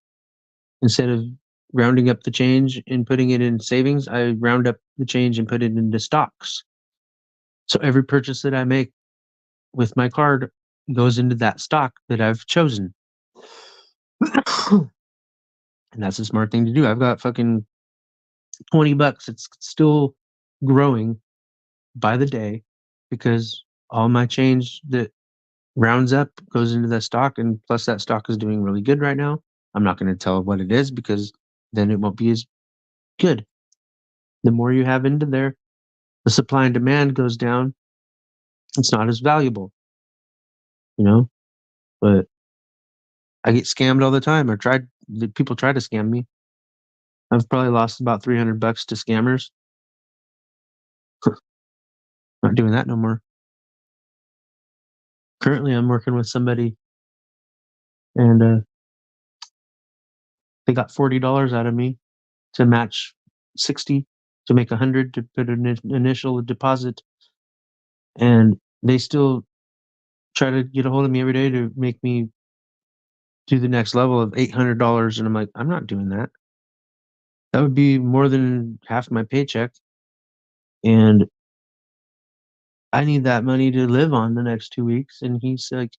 Instead of rounding up the change and putting it in savings, I round up the change and put it into stocks. So every purchase that I make with my card goes into that stock that I've chosen. And that's a smart thing to do. I've got fucking $20. It's still growing by the day because all my change that rounds up goes into that stock, and plus that stock is doing really good right now. I'm not going to tell what it is because then it won't be as good. The more you have into there, the supply and demand goes down. It's not as valuable, you know. But I get scammed all the time. People try to scam me. I've probably lost about $300 to scammers. Not doing that no more. Currently, I'm working with somebody, and they got $40 out of me to match 60, to make 100, to put an initial deposit, and they still try to get a hold of me every day to make me do the next level of $800, and I'm like, I'm not doing that. That would be more than half my paycheck, and I need that money to live on the next 2 weeks. And he's like,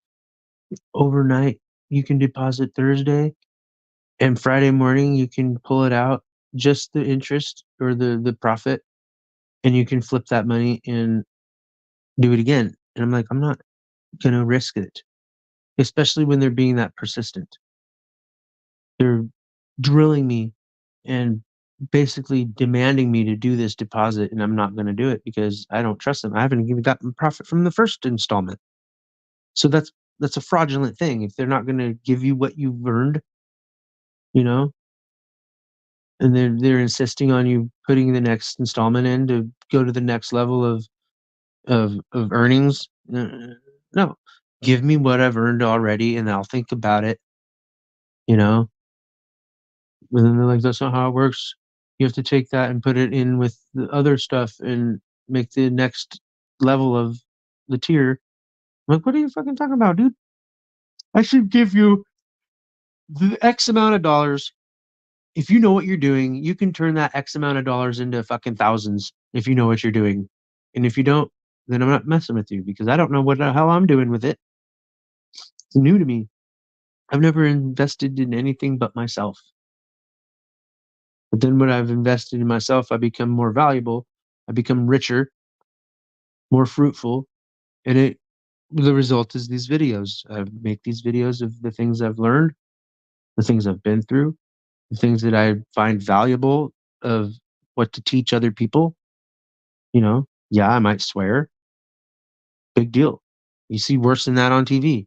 overnight you can deposit Thursday, and Friday morning you can pull it out, just the interest or the profit, and you can flip that money and do it again. And I'm like, I'm not gonna risk it, especially when they're being that persistent. They're drilling me and basically demanding me to do this deposit, and I'm not going to do it because I don't trust them. I haven't even gotten profit from the first installment. So that's a fraudulent thing. If they're not going to give you what you've earned, you know, and they're insisting on you putting the next installment in to go to the next level of earnings. No, give me what I've earned already, and I'll think about it. You know, and then they're like, that's not how it works. You have to take that and put it in with the other stuff and make the next level of the tier. I'm like, what are you fucking talking about, dude? I should give you the X amount of dollars. If you know what you're doing, you can turn that X amount of dollars into fucking thousands if you know what you're doing. And if you don't, then I'm not messing with you because I don't know what the hell I'm doing with it. It's new to me. I've never invested in anything but myself. But then when I've invested in myself, I become more valuable. I become richer, more fruitful, and the result is these videos. I make these videos of the things I've learned, the things I've been through, the things that I find valuable, of what to teach other people. You know, yeah, I might swear. Big deal. You see worse than that on TV.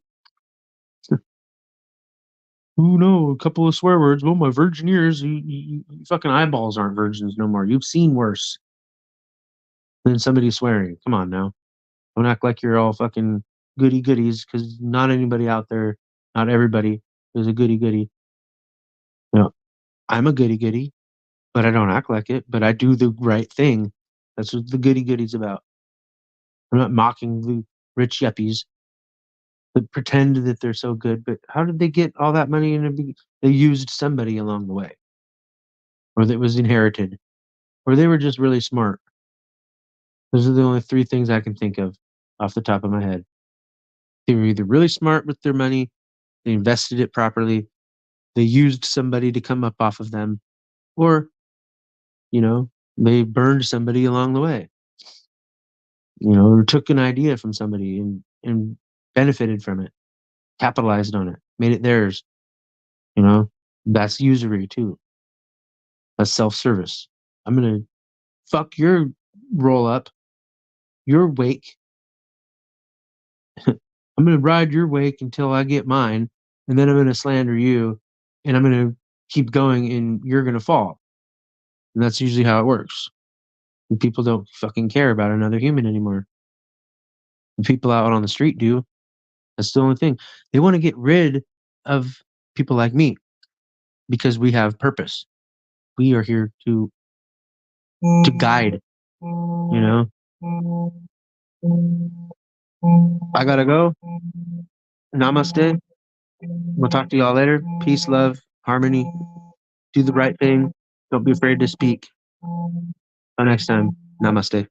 Oh no, a couple of swear words. Oh, my virgin ears. You fucking eyeballs aren't virgins no more. You've seen worse than somebody swearing. Come on now. Don't act like you're all fucking goody goodies, because not anybody out there, not everybody is a goody goody. You know, I'm a goody goody, but I don't act like it. But I do the right thing. That's what the goody goody's about. I'm not mocking the rich yuppies that pretend that they're so good. But how did they get all that money? And they used somebody along the way, or that was inherited, or they were just really smart. Those are the only three things I can think of off the top of my head. They were either really smart with their money, they invested it properly, they used somebody to come up off of them, or, you know, they burned somebody along the way, you know, or took an idea from somebody and benefited from it, capitalized on it, made it theirs. You know, that's usury too. That's self-service. I'm gonna fuck your roll up, your wake. I'm gonna ride your wake until I get mine, and then I'm gonna slander you, and I'm gonna keep going, and you're gonna fall. And that's usually how it works. And people don't fucking care about another human anymore. The people out on the street do. That's the only thing. They want to get rid of people like me because we have purpose. We are here to guide, you know. I gotta go. Namaste. We'll talk to y'all later. Peace, love, harmony. Do the right thing. Don't be afraid to speak. Until next time. Namaste.